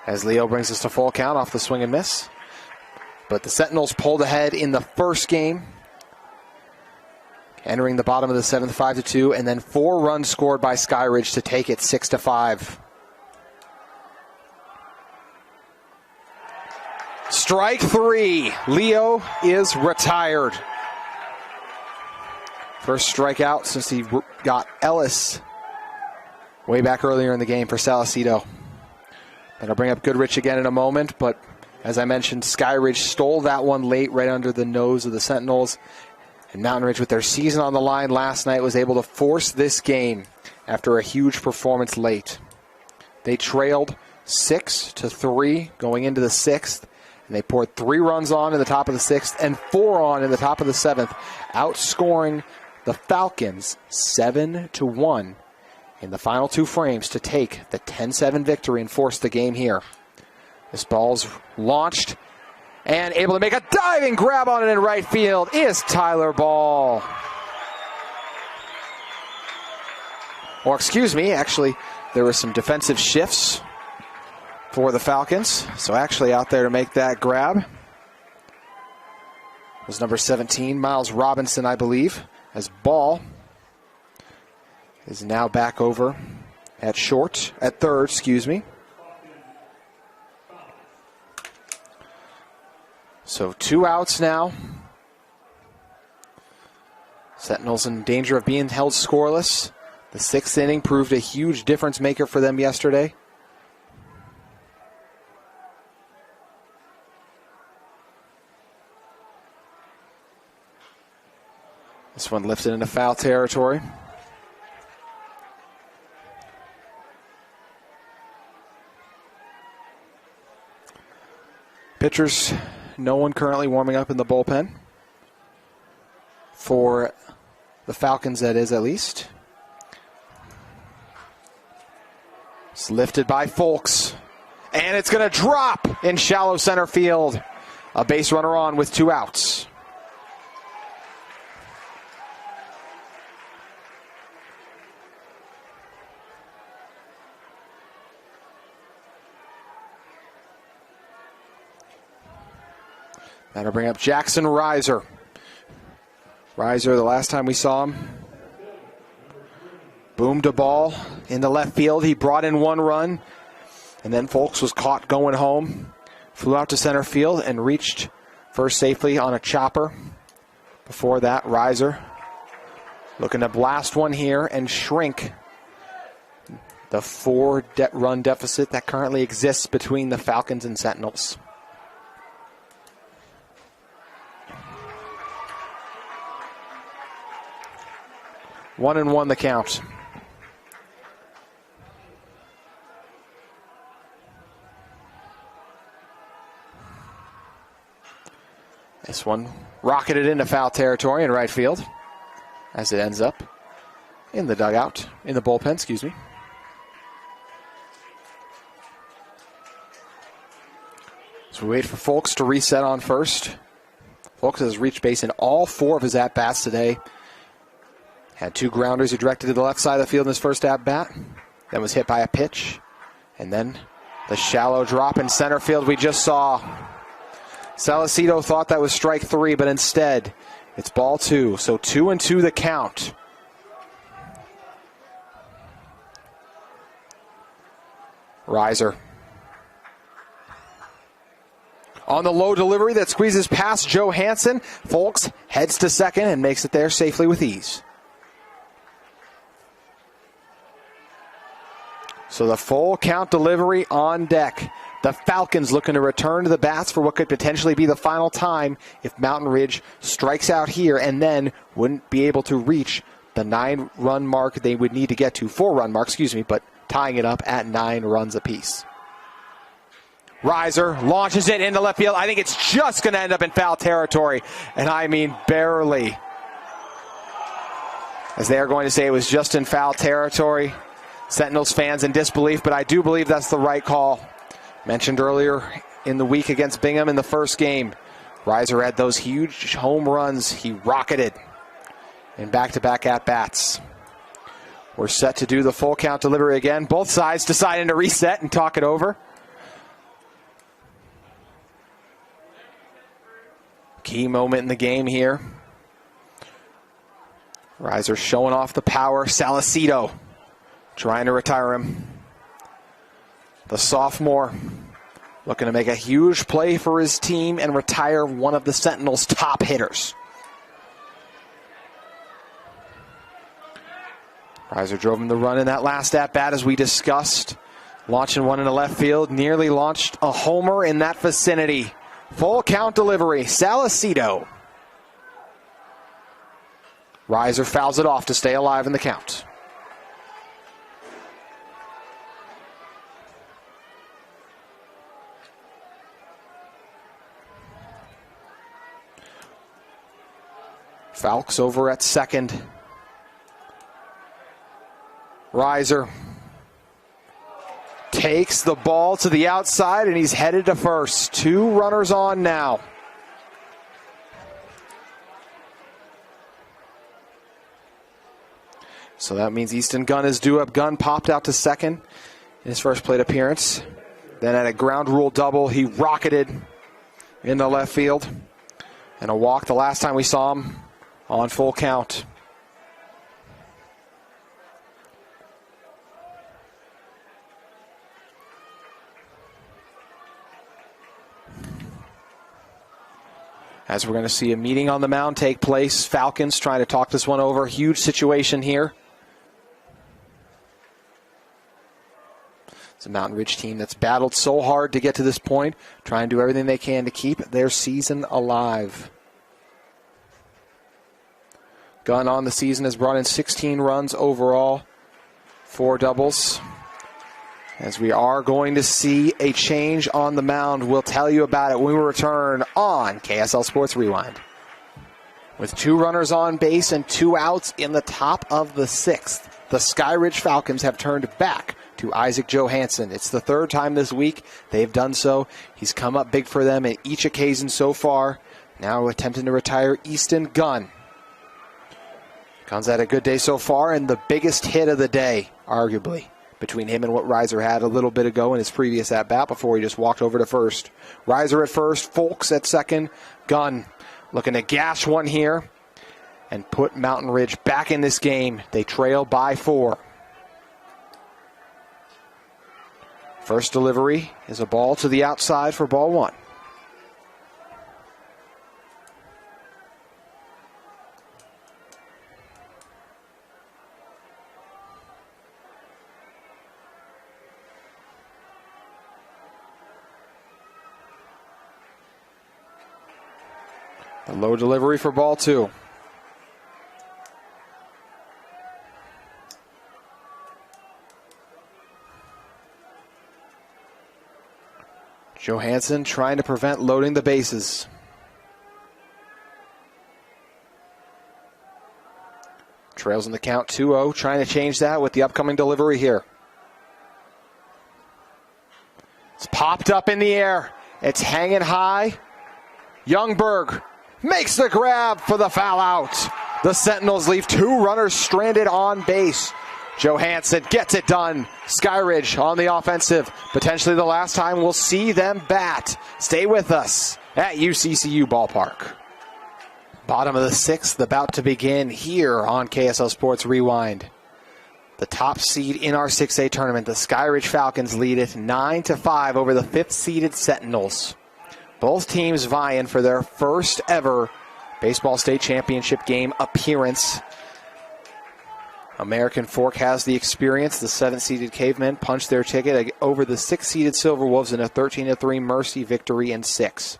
as Leo brings us to full count off the swing and miss. But the Sentinels pulled ahead in the first game, entering the bottom of the 7th 5-2, and then 4 runs scored by Skyridge to take it 6-5. Strike 3. Leo is retired. First strikeout since he got Ellis way back earlier in the game for Salcedo. And I'll bring up Goodrich again in a moment, but as I mentioned, Skyridge stole that one late right under the nose of the Sentinels. And Mountain Ridge, with their season on the line last night, was able to force this game after a huge performance late. They trailed 6-3 going into the 6th, and they poured 3 runs on in the top of the 6th and 4 on in the top of the 7th, outscoring the Falcons 7-1 in the final 2 frames to take the 10-7 victory and force the game here. This ball's launched, and able to make a diving grab on it in right field is Tyler Ball. Or excuse me, actually, there were some defensive shifts for the Falcons. So actually out there to make that grab was number 17, Miles Robinson, I believe, as Ball is now back over at third, excuse me. So 2 outs now. Sentinels in danger of being held scoreless. The 6th inning proved a huge difference maker for them yesterday. This one lifted into foul territory. Pitchers, no one currently warming up in the bullpen. For the Falcons, that is, at least. It's lifted by Folks. And it's going to drop in shallow center field. A base runner on with 2 outs. That'll bring up Jackson Reiser. Reiser, the last time we saw him, boomed a ball in the left field. He brought in 1 run, and then Folks was caught going home. Flew out to center field and reached first safely on a chopper. Before that, Reiser looking to blast one here and shrink the 4-run deficit that currently exists between the Falcons and Sentinels. 1-1 the count. This one rocketed into foul territory in right field as it ends up in the dugout, in the bullpen, excuse me. So we wait for Folks to reset on first. Folks has reached base in all 4 of his at-bats today. Had 2 grounders he directed to the left side of the field in his first at-bat. Then was hit by a pitch. And then the shallow drop in center field we just saw. Salcedo thought that was strike 3, but instead it's ball 2. So 2-2 the count. Reiser. On the low delivery that squeezes past Joe Hansen, Folks heads to second and makes it there safely with ease. So the full count delivery on deck. The Falcons looking to return to the bats for what could potentially be the final time if Mountain Ridge strikes out here and then wouldn't be able to reach the 9-run mark they would need to get to. 4-run mark, excuse me, but tying it up at 9 runs apiece. Reiser launches it into left field. I think it's just going to end up in foul territory, and I mean barely. as they are going to say it was just in foul territory. Sentinels fans in disbelief, but I do believe that's the right call. Mentioned earlier in the week against Bingham in the first game, Reiser had those huge home runs. He rocketed in back-to-back at-bats. We're set to do the full count delivery again. Both sides deciding to reset and talk it over. Key moment in the game here. Reiser showing off the power. Salcedo trying to retire him. The sophomore looking to make a huge play for his team and retire one of the Sentinels' top hitters. Reiser drove him the run in that last at-bat as we discussed. Launching one in the left field. Nearly launched a homer in that vicinity. Full count delivery. Salcedo. Reiser fouls it off to stay alive in the count. Falcons over at second. Reiser takes the ball to the outside and he's headed to first. 2 runners on now. So that means Easton Gunn is due up. Gunn popped out to second in his first plate appearance. Then at a ground rule double, he rocketed in the left field. And a walk the last time we saw him on full count. As we're going to see a meeting on the mound take place. Falcons trying to talk this one over. Huge situation here. It's a Mountain Ridge team that's battled so hard to get to this point, trying to do everything they can to keep their season alive. Gunn on the season has brought in 16 runs overall, 4 doubles. As we are going to see a change on the mound. We'll tell you about it when we return on KSL Sports Rewind. With 2 runners on base and 2 outs in the top of the 6th, the Skyridge Falcons have turned back to Isaac Johansson. It's the 3rd time this week they've done so. He's come up big for them at each occasion so far. Now attempting to retire Easton Gunn. Gunn's had a good day so far, and the biggest hit of the day, arguably, between him and what Reiser had a little bit ago in his previous at-bat before he just walked over to first. Reiser at first, Folks at second. Gunn looking to gash one here and put Mountain Ridge back in this game. They trail by 4. First delivery is a ball to the outside for ball 1. A low delivery for ball 2. Johansson trying to prevent loading the bases. Trails in the count 2-0, trying to change that with the upcoming delivery here. It's popped up in the air. It's hanging high. Youngberg makes the grab for the foul out. The Sentinels leave 2 runners stranded on base. Johansson gets it done. Skyridge on the offensive. Potentially the last time we'll see them bat. Stay with us at UCCU Ballpark. Bottom of the 6th about to begin here on KSL Sports Rewind. The top seed in our 6A tournament, the Skyridge Falcons, lead it 9-5 over the 5th-seeded Sentinels. Both teams vying for their first ever Baseball State Championship game appearance. American Fork has the experience. The 7th-seeded Cavemen punched their ticket over the 6th-seeded Silver Wolves in a 13-3 Mercy victory in 6.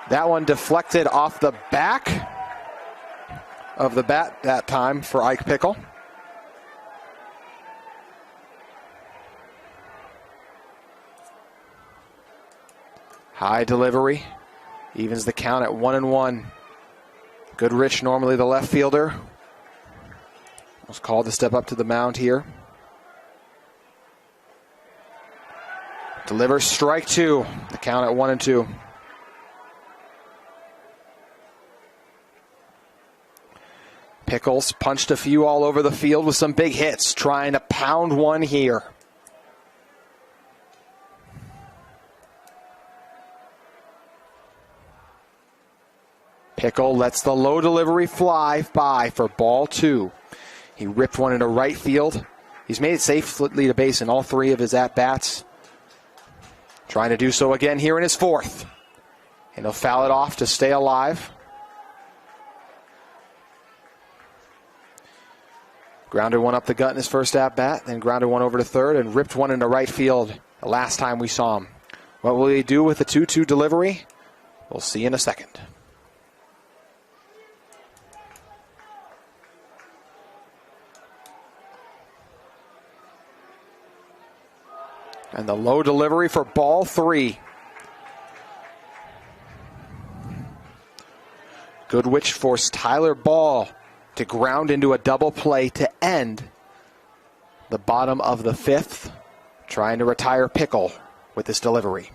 That one deflected off the back of the bat that time for Ike Pickle. High delivery. Evens the count at 1-1. Goodrich, normally the left fielder, Was called to step up to the mound here. Delivers strike two. The count at 1-2. Pickles punched a few all over the field with some big hits, trying to pound one here. Pickle lets the low delivery fly by for ball two. He ripped one into right field. He's made it safely to base in all three of his at-bats. Trying to do so again here in his fourth. And he'll foul it off to stay alive. Grounded one up the gut in his first at-bat, then grounded one over to third and ripped one into right field the last time we saw him. What will he do with the 2-2 delivery? We'll see in a second. And the low delivery for ball three. Goodwich forced Tyler Ball to ground into a double play to end the bottom of the fifth, trying to retire Pickle with this delivery.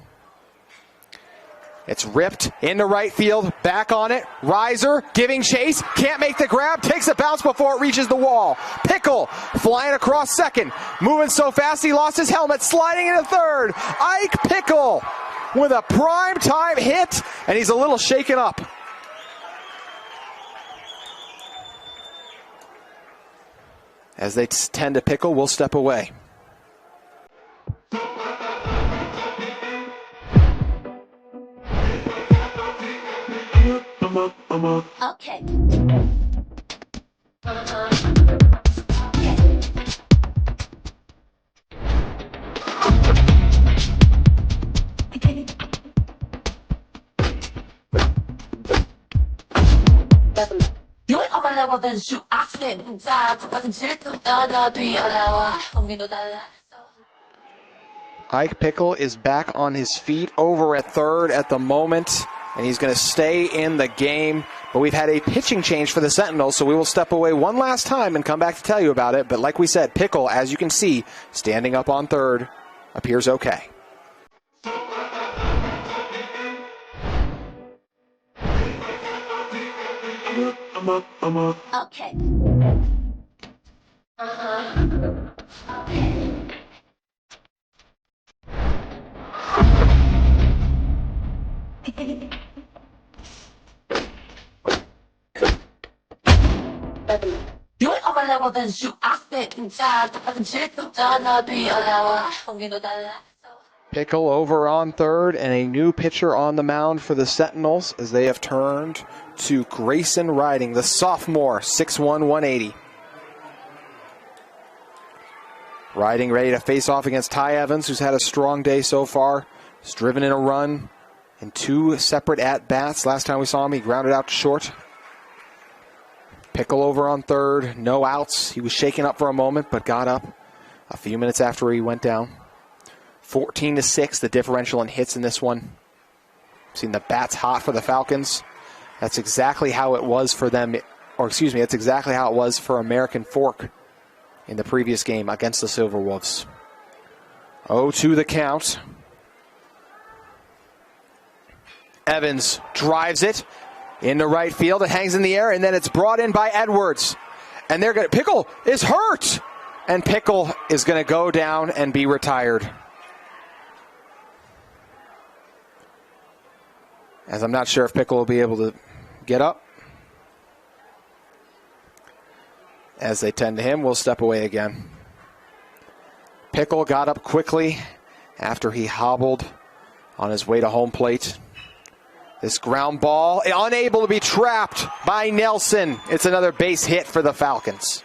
It's ripped into right field, back on it, Riser giving chase, can't make the grab, takes a bounce before it reaches the wall. Pickle flying across second, moving so fast he lost his helmet, sliding into third. Ike Pickle with a prime time hit, and he's a little shaken up. As they tend to Pickle, we'll step away. Okay. You're on my level, then shoot accident. Ike Pickle is back on his feet over at third at the moment, and he's going to stay in the game. But we've had a pitching change for the Sentinels, so we will step away one last time and come back to tell you about it. But like we said, Pickle, as you can see, standing up on third, appears okay. Okay. You're on my level, then shoot accident. Pickle over on third, and a new pitcher on the mound for the Sentinels as they have turned to Grayson Riding, the sophomore, 6'1", 180. Riding ready to face off against Ty Evans, who's had a strong day so far. He's driven in a run in two separate at-bats. Last time we saw him, he grounded out to short. Pickle over on third, no outs. He was shaken up for a moment, but got up a few minutes after he went down. 14-6, the differential in hits in this one. Seen the bats hot for the Falcons. That's exactly how it was for them, that's exactly how it was for American Fork in the previous game against the Silver Wolves. 0-2 the count. Evans drives it into right field. It hangs in the air, and then it's brought in by Edwards. And Pickle is hurt! And Pickle is going to go down and be retired. As I'm not sure if Pickle will be able to get up. As they tend to him, we'll step away again. Pickle got up quickly after he hobbled on his way to home plate. This ground ball, unable to be trapped by Nelson. It's another base hit for the Falcons.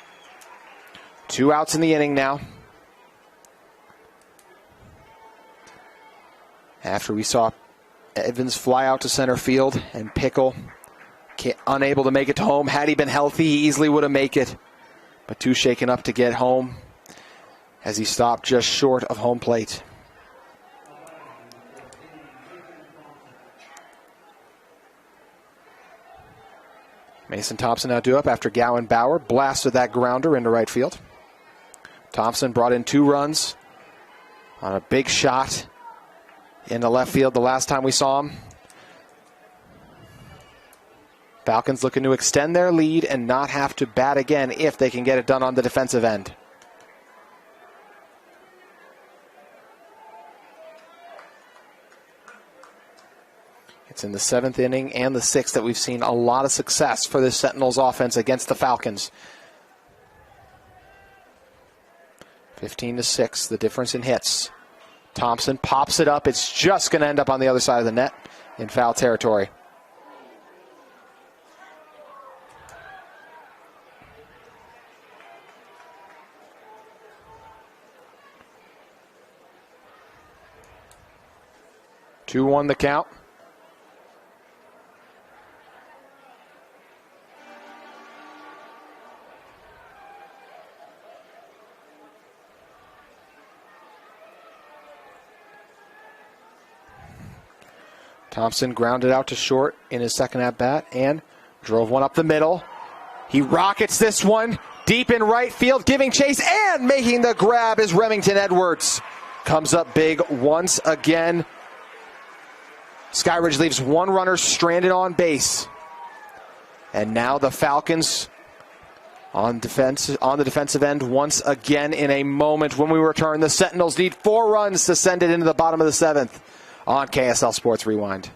2 outs in the inning now. After we saw Evans fly out to center field and Pickle unable to make it to home. Had he been healthy, he easily would have made it. But too shaken up to get home as he stopped just short of home plate. Mason Thompson now due up after Gowan Bauer blasted that grounder into right field. Thompson brought in 2 runs on a big shot into left field the last time we saw him. Falcons looking to extend their lead and not have to bat again if they can get it done on the defensive end. It's in the 7th inning and the 6th that we've seen a lot of success for this Sentinels offense against the Falcons. 15-6, the difference in hits. Thompson pops it up. It's just going to end up on the other side of the net in foul territory. Two one the count. Thompson grounded out to short in his second at-bat and drove one up the middle. He rockets this one deep in right field, giving chase and making the grab is Remington Edwards. Comes up big once again. Skyridge leaves one runner stranded on base. And now the Falcons on the defensive end once again in a moment. When we return, the Sentinels need 4 runs to send it into the bottom of the 7th on KSL Sports Rewind.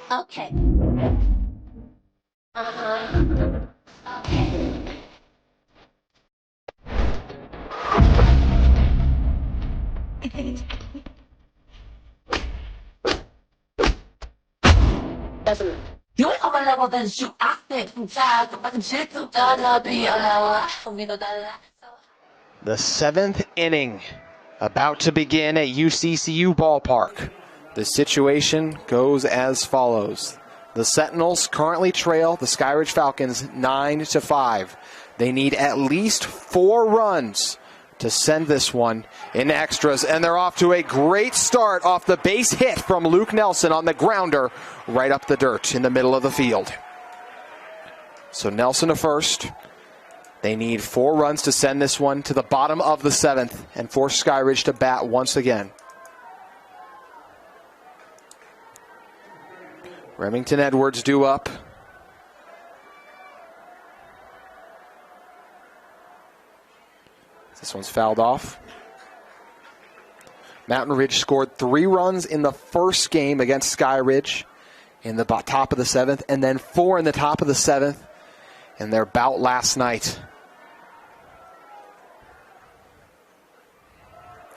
Okay. Okay. Yun ang malawagan siya active sa pag-sito dala biya kumino dala. The 7th inning about to begin at UCCU Ballpark. The situation goes as follows. The Sentinels currently trail the Skyridge Falcons 9-5. They need at least 4 runs to send this one in extras, and they're off to a great start off the base hit from Luke Nelson on the grounder right up the dirt in the middle of the field. So Nelson to first. They need 4 runs to send this one to the bottom of the 7th and force Skyridge to bat once again. Remington Edwards due up. This one's fouled off. Mountain Ridge scored 3 runs in the first game against Skyridge in the top of the 7th, and then 4 in the top of the 7th in their bout last night.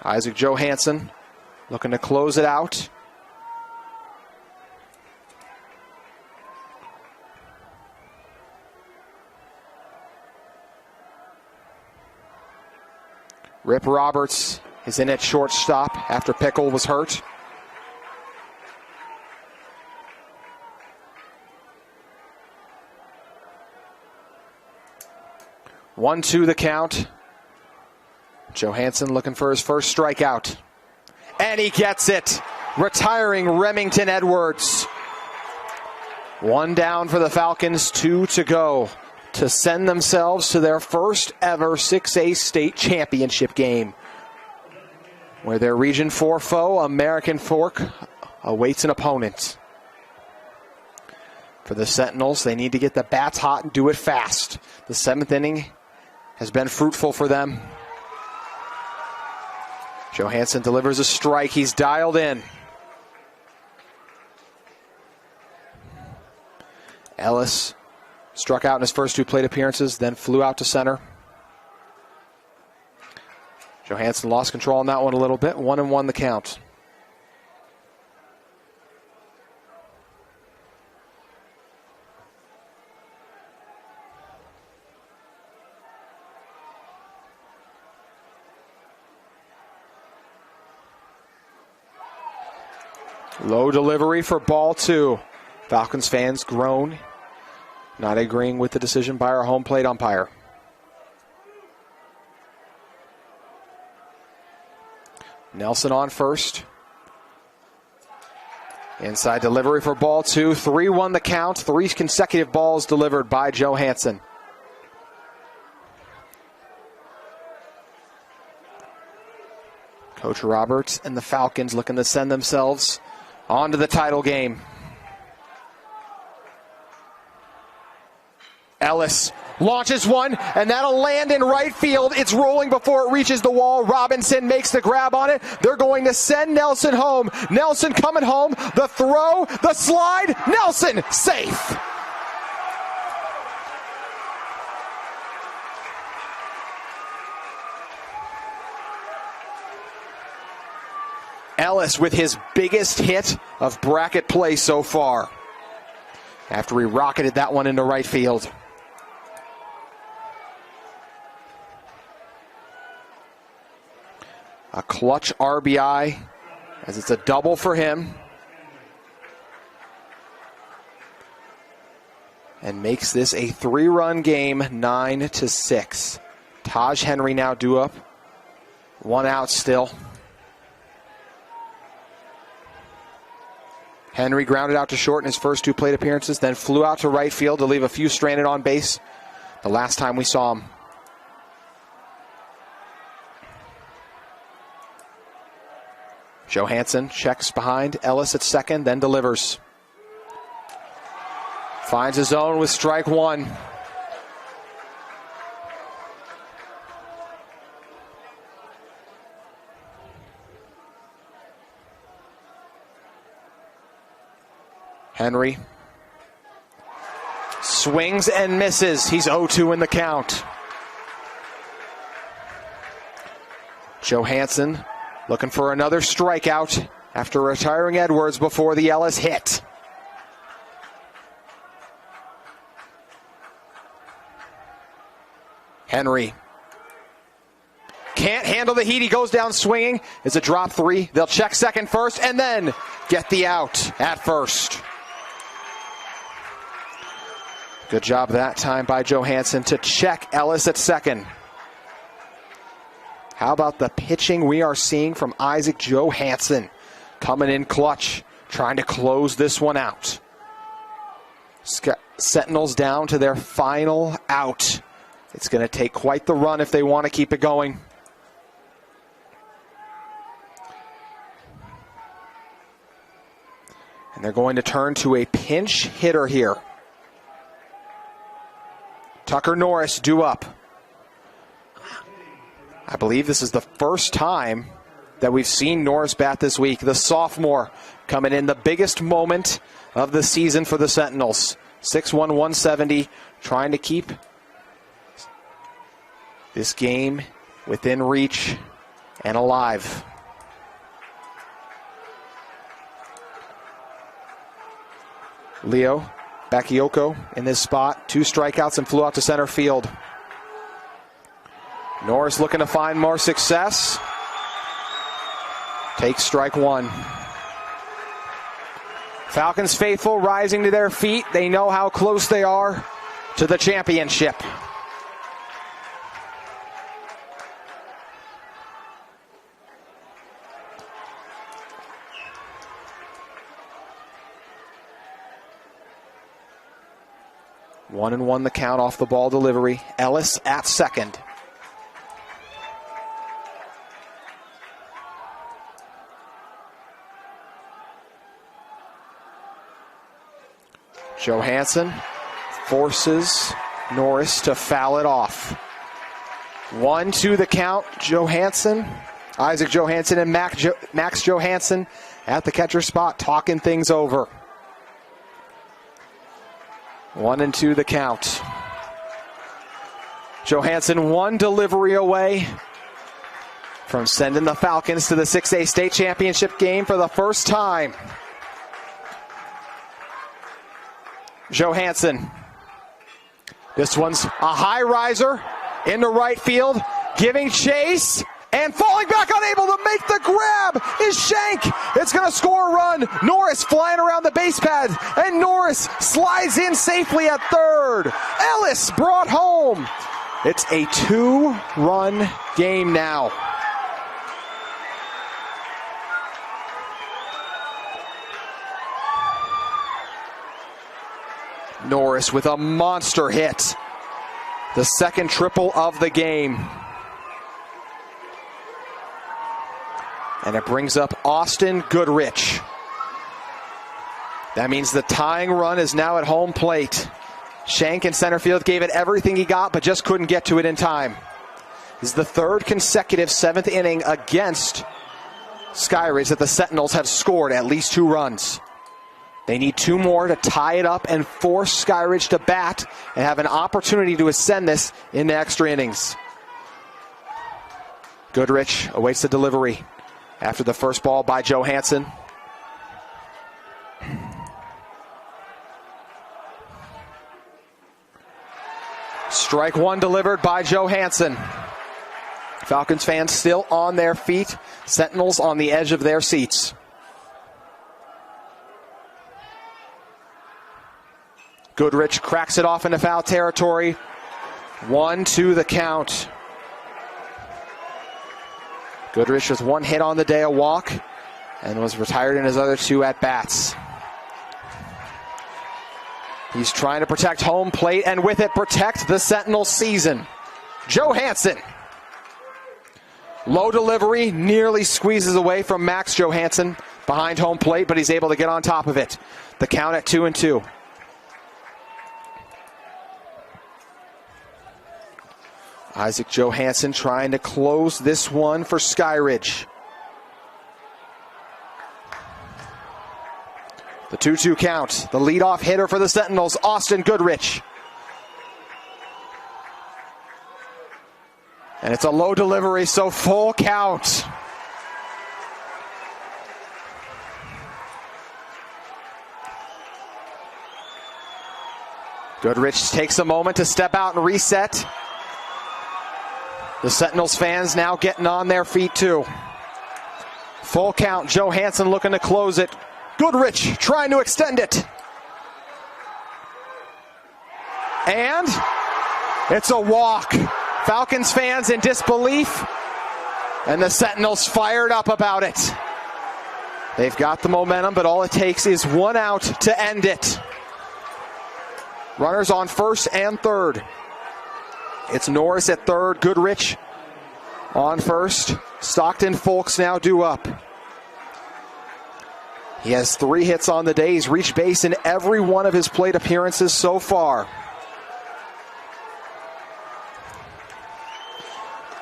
Isaac Johansson looking to close it out. Rip Roberts is in at shortstop after Pickle was hurt. One, 2 the count. Johansson looking for his first strikeout. And he gets it. Retiring Remington Edwards. 1 down for the Falcons, 2 to go to send themselves to their first ever 6A state championship game, where their Region 4 foe, American Fork, awaits an opponent. For the Sentinels, they need to get the bats hot and do it fast. The 7th inning has been fruitful for them. Johansson delivers a strike. He's dialed in. Ellis struck out in his first 2 plate appearances, then flew out to center. Johansson lost control on that one a little bit. 1-1 the count. Low delivery for ball 2. Falcons fans groan, not agreeing with the decision by our home plate umpire. Nelson on first. Inside delivery for ball 2. 3-1 the count. 3 consecutive balls delivered by Johansson. Coach Roberts and the Falcons looking to send themselves on to the title game. Ellis launches one, and that'll land in right field. It's rolling before it reaches the wall. Robinson makes the grab on it. They're going to send Nelson home. Nelson coming home. The throw, the slide. Nelson safe. Ellis with his biggest hit of bracket play so far, after he rocketed that one into right field. A clutch RBI, as it's a double for him. And makes this a 3-run game, 9-6. Taj Henry now due up. 1 out still. Henry grounded out to short in his first 2 plate appearances, then flew out to right field to leave a few stranded on base the last time we saw him. Johansson checks behind Ellis at second, then delivers. Finds his zone with strike 1. Henry swings and misses. He's 0-2 in the count. Johansson looking for another strikeout after retiring Edwards before the Ellis hit. Henry can't handle the heat. He goes down swinging. It's a drop 3. They'll check second first and then get the out at first. Good job that time by Johansson to check Ellis at second. How about the pitching we are seeing from Isaac Johansson? Coming in clutch, trying to close this one out. Sentinels down to their final out. It's going to take quite the run if they want to keep it going. And they're going to turn to a pinch hitter here. Tucker Norris due up. I believe this is the first time that we've seen Norris bat this week. The sophomore coming in the biggest moment of the season for the Sentinels. 6'1", 170, trying to keep this game within reach and alive. Leo Bakayoko in this spot. 2 strikeouts and flew out to center field. Norris looking to find more success. Takes strike 1. Falcons faithful rising to their feet. They know how close they are to the championship. One and one the count off the ball delivery. Ellis at second. Johansson forces Norris to foul it off. 1-2 the count. Johansson, Isaac Johansson and Max Johansson at the catcher spot talking things over. 1-2 the count. Johansson 1 delivery away from sending the Falcons to the 6A state championship game for the first time. Johansson. This one's a high riser into right field, giving chase, and falling back, unable to make the grab is Shank. It's going to score a run. Norris flying around the base pad, and Norris slides in safely at third. Ellis brought home. It's a 2-run game now. Norris with a monster hit. The second triple of the game. And it brings up Austin Goodrich. That means the tying run is now at home plate. Shank in center field gave it everything he got, but just couldn't get to it in time. This is the third consecutive seventh inning against Skyridge that the Sentinels have scored at least 2 runs. They need 2 more to tie it up and force Skyridge to bat and have an opportunity to ascend this into extra innings. Goodrich awaits the delivery after the first ball by Johansson. Strike 1 delivered by Johansson. Falcons fans still on their feet. Sentinels on the edge of their seats. Goodrich cracks it off into foul territory. 1-2 the count. Goodrich with 1 hit on the day, a walk, and was retired in his other 2 at-bats. He's trying to protect home plate, and with it, protect the Sentinel season. Johansson. Low delivery, nearly squeezes away from Max Johansson behind home plate, but he's able to get on top of it. The count at 2-2. Isaac Johansson trying to close this one for Skyridge. The 2-2 count. The leadoff hitter for the Sentinels, Austin Goodrich. And it's a low delivery, so full count. Goodrich takes a moment to step out and reset. The Sentinels fans now getting on their feet too. Full count, Johansson looking to close it. Goodrich trying to extend it. And it's a walk. Falcons fans in disbelief. And the Sentinels fired up about it. They've got the momentum, but all it takes is 1 out to end it. Runners on first and third. It's Norris at third, Goodrich on first. Stockton Folks now due up. He has 3 hits on the day. He's reached base in every one of his plate appearances so far.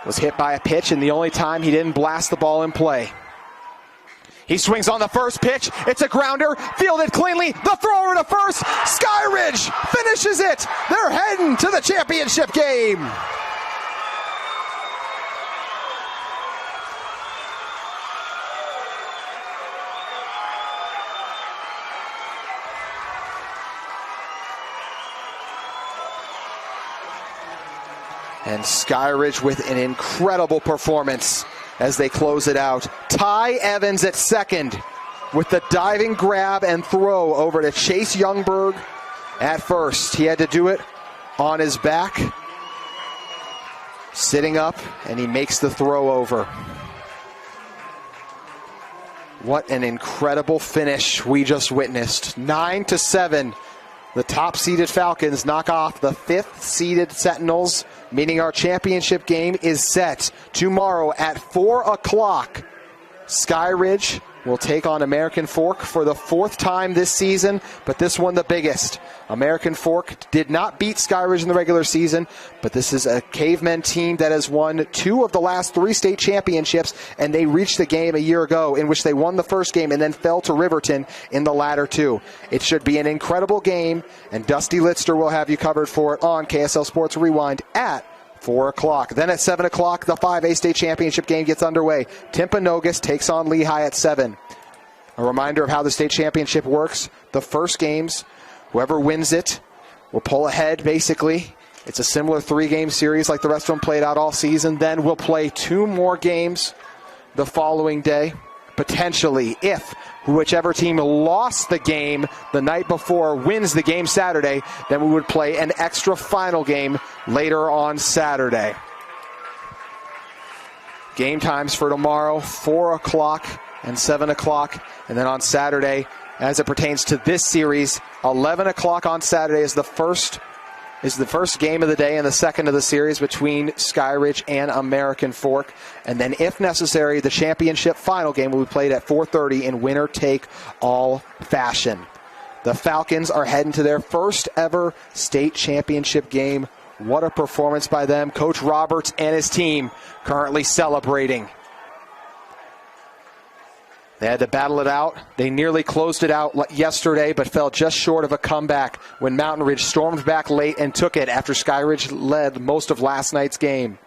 Was hit by a pitch, and the only time he didn't blast the ball in play. He swings on the first pitch. It's a grounder, fielded cleanly. The throw over to first. Skyridge finishes it. They're heading to the championship game. And Skyridge with an incredible performance as they close it out. Ty Evans at second with the diving grab and throw over to Chase Youngberg at first. He had to do it on his back, sitting up, and he makes the throw over. What an incredible finish we just witnessed. 9-7. The top-seeded Falcons knock off the 5th-seeded Sentinels, meaning our championship game is set tomorrow at 4 o'clock. Skyridge will take on American Fork for the 4th time this season, but this one the biggest. American Fork did not beat Skyridge in the regular season, but this is a cavemen team that has won 2 of the last 3 state championships, and they reached the game a year ago in which they won the first game and then fell to Riverton in the latter 2. It should be an incredible game, and Dusty Litster will have you covered for it on KSL Sports Rewind at 4 o'clock. Then at 7 o'clock, the 5A state championship game gets underway. Timpanogos takes on Lehigh at 7. A reminder of how the state championship works. The first games, whoever wins it will pull ahead, basically. It's a similar 3-game series like the rest of them played out all season. Then we'll play 2 more games the following day, potentially, if whichever team lost the game the night before wins the game Saturday, then we would play an extra final game later on Saturday. Game times for tomorrow, 4 o'clock and 7 o'clock. And then on Saturday, as it pertains to this series. 11 o'clock on Saturday is the first game of the day and the second of the series between Skyridge and American Fork. And then, if necessary, the championship final game will be played at 4:30 in winner-take-all fashion. The Falcons are heading to their first ever state championship game. What a performance by them. Coach Roberts and his team currently celebrating. They had to battle it out. They nearly closed it out yesterday, but fell just short of a comeback when Mountain Ridge stormed back late and took it after Skyridge led most of last night's game.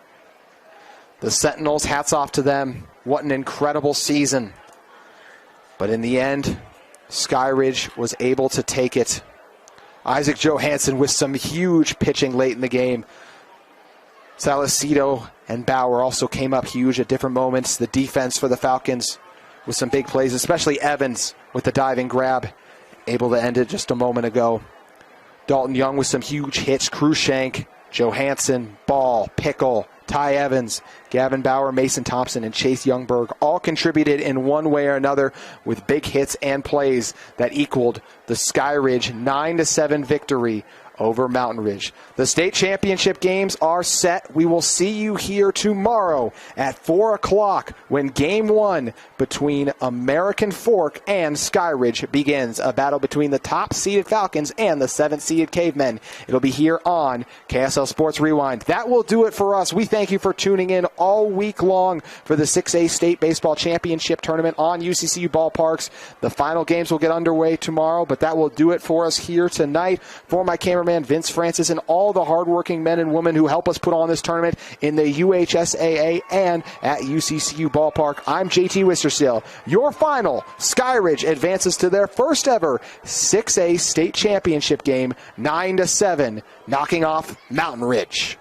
The Sentinels, hats off to them. What an incredible season. But in the end, Skyridge was able to take it. Isaac Johansson with some huge pitching late in the game. Salicido and Bauer also came up huge at different moments. The defense for the Falcons with some big plays, especially Evans with the diving grab, able to end it just a moment ago. Dalton Young with some huge hits. Cruikshank, Johansson, Ball, Pickle, Ty Evans, Gavin Bauer, Mason Thompson, and Chase Youngberg all contributed in one way or another with big hits and plays that equaled the Skyridge 9-7 victory over Mountain Ridge. The state championship games are set. We will see you here tomorrow at 4 o'clock when Game 1 between American Fork and Skyridge begins. A battle between the top-seeded Falcons and the 7th-seeded Cavemen. It'll be here on KSL Sports Rewind. That will do it for us. We thank you for tuning in all week long for the 6A State Baseball Championship Tournament on UCCU ballparks. The final games will get underway tomorrow, but that will do it for us here tonight. For my cameraman Vince Francis and all the hardworking men and women who help us put on this tournament in the UHSAA and at UCCU ballpark, I'm JT Wistersill. Your final, Skyridge advances to their first ever 6A state championship game, 9-7, knocking off Mountain Ridge.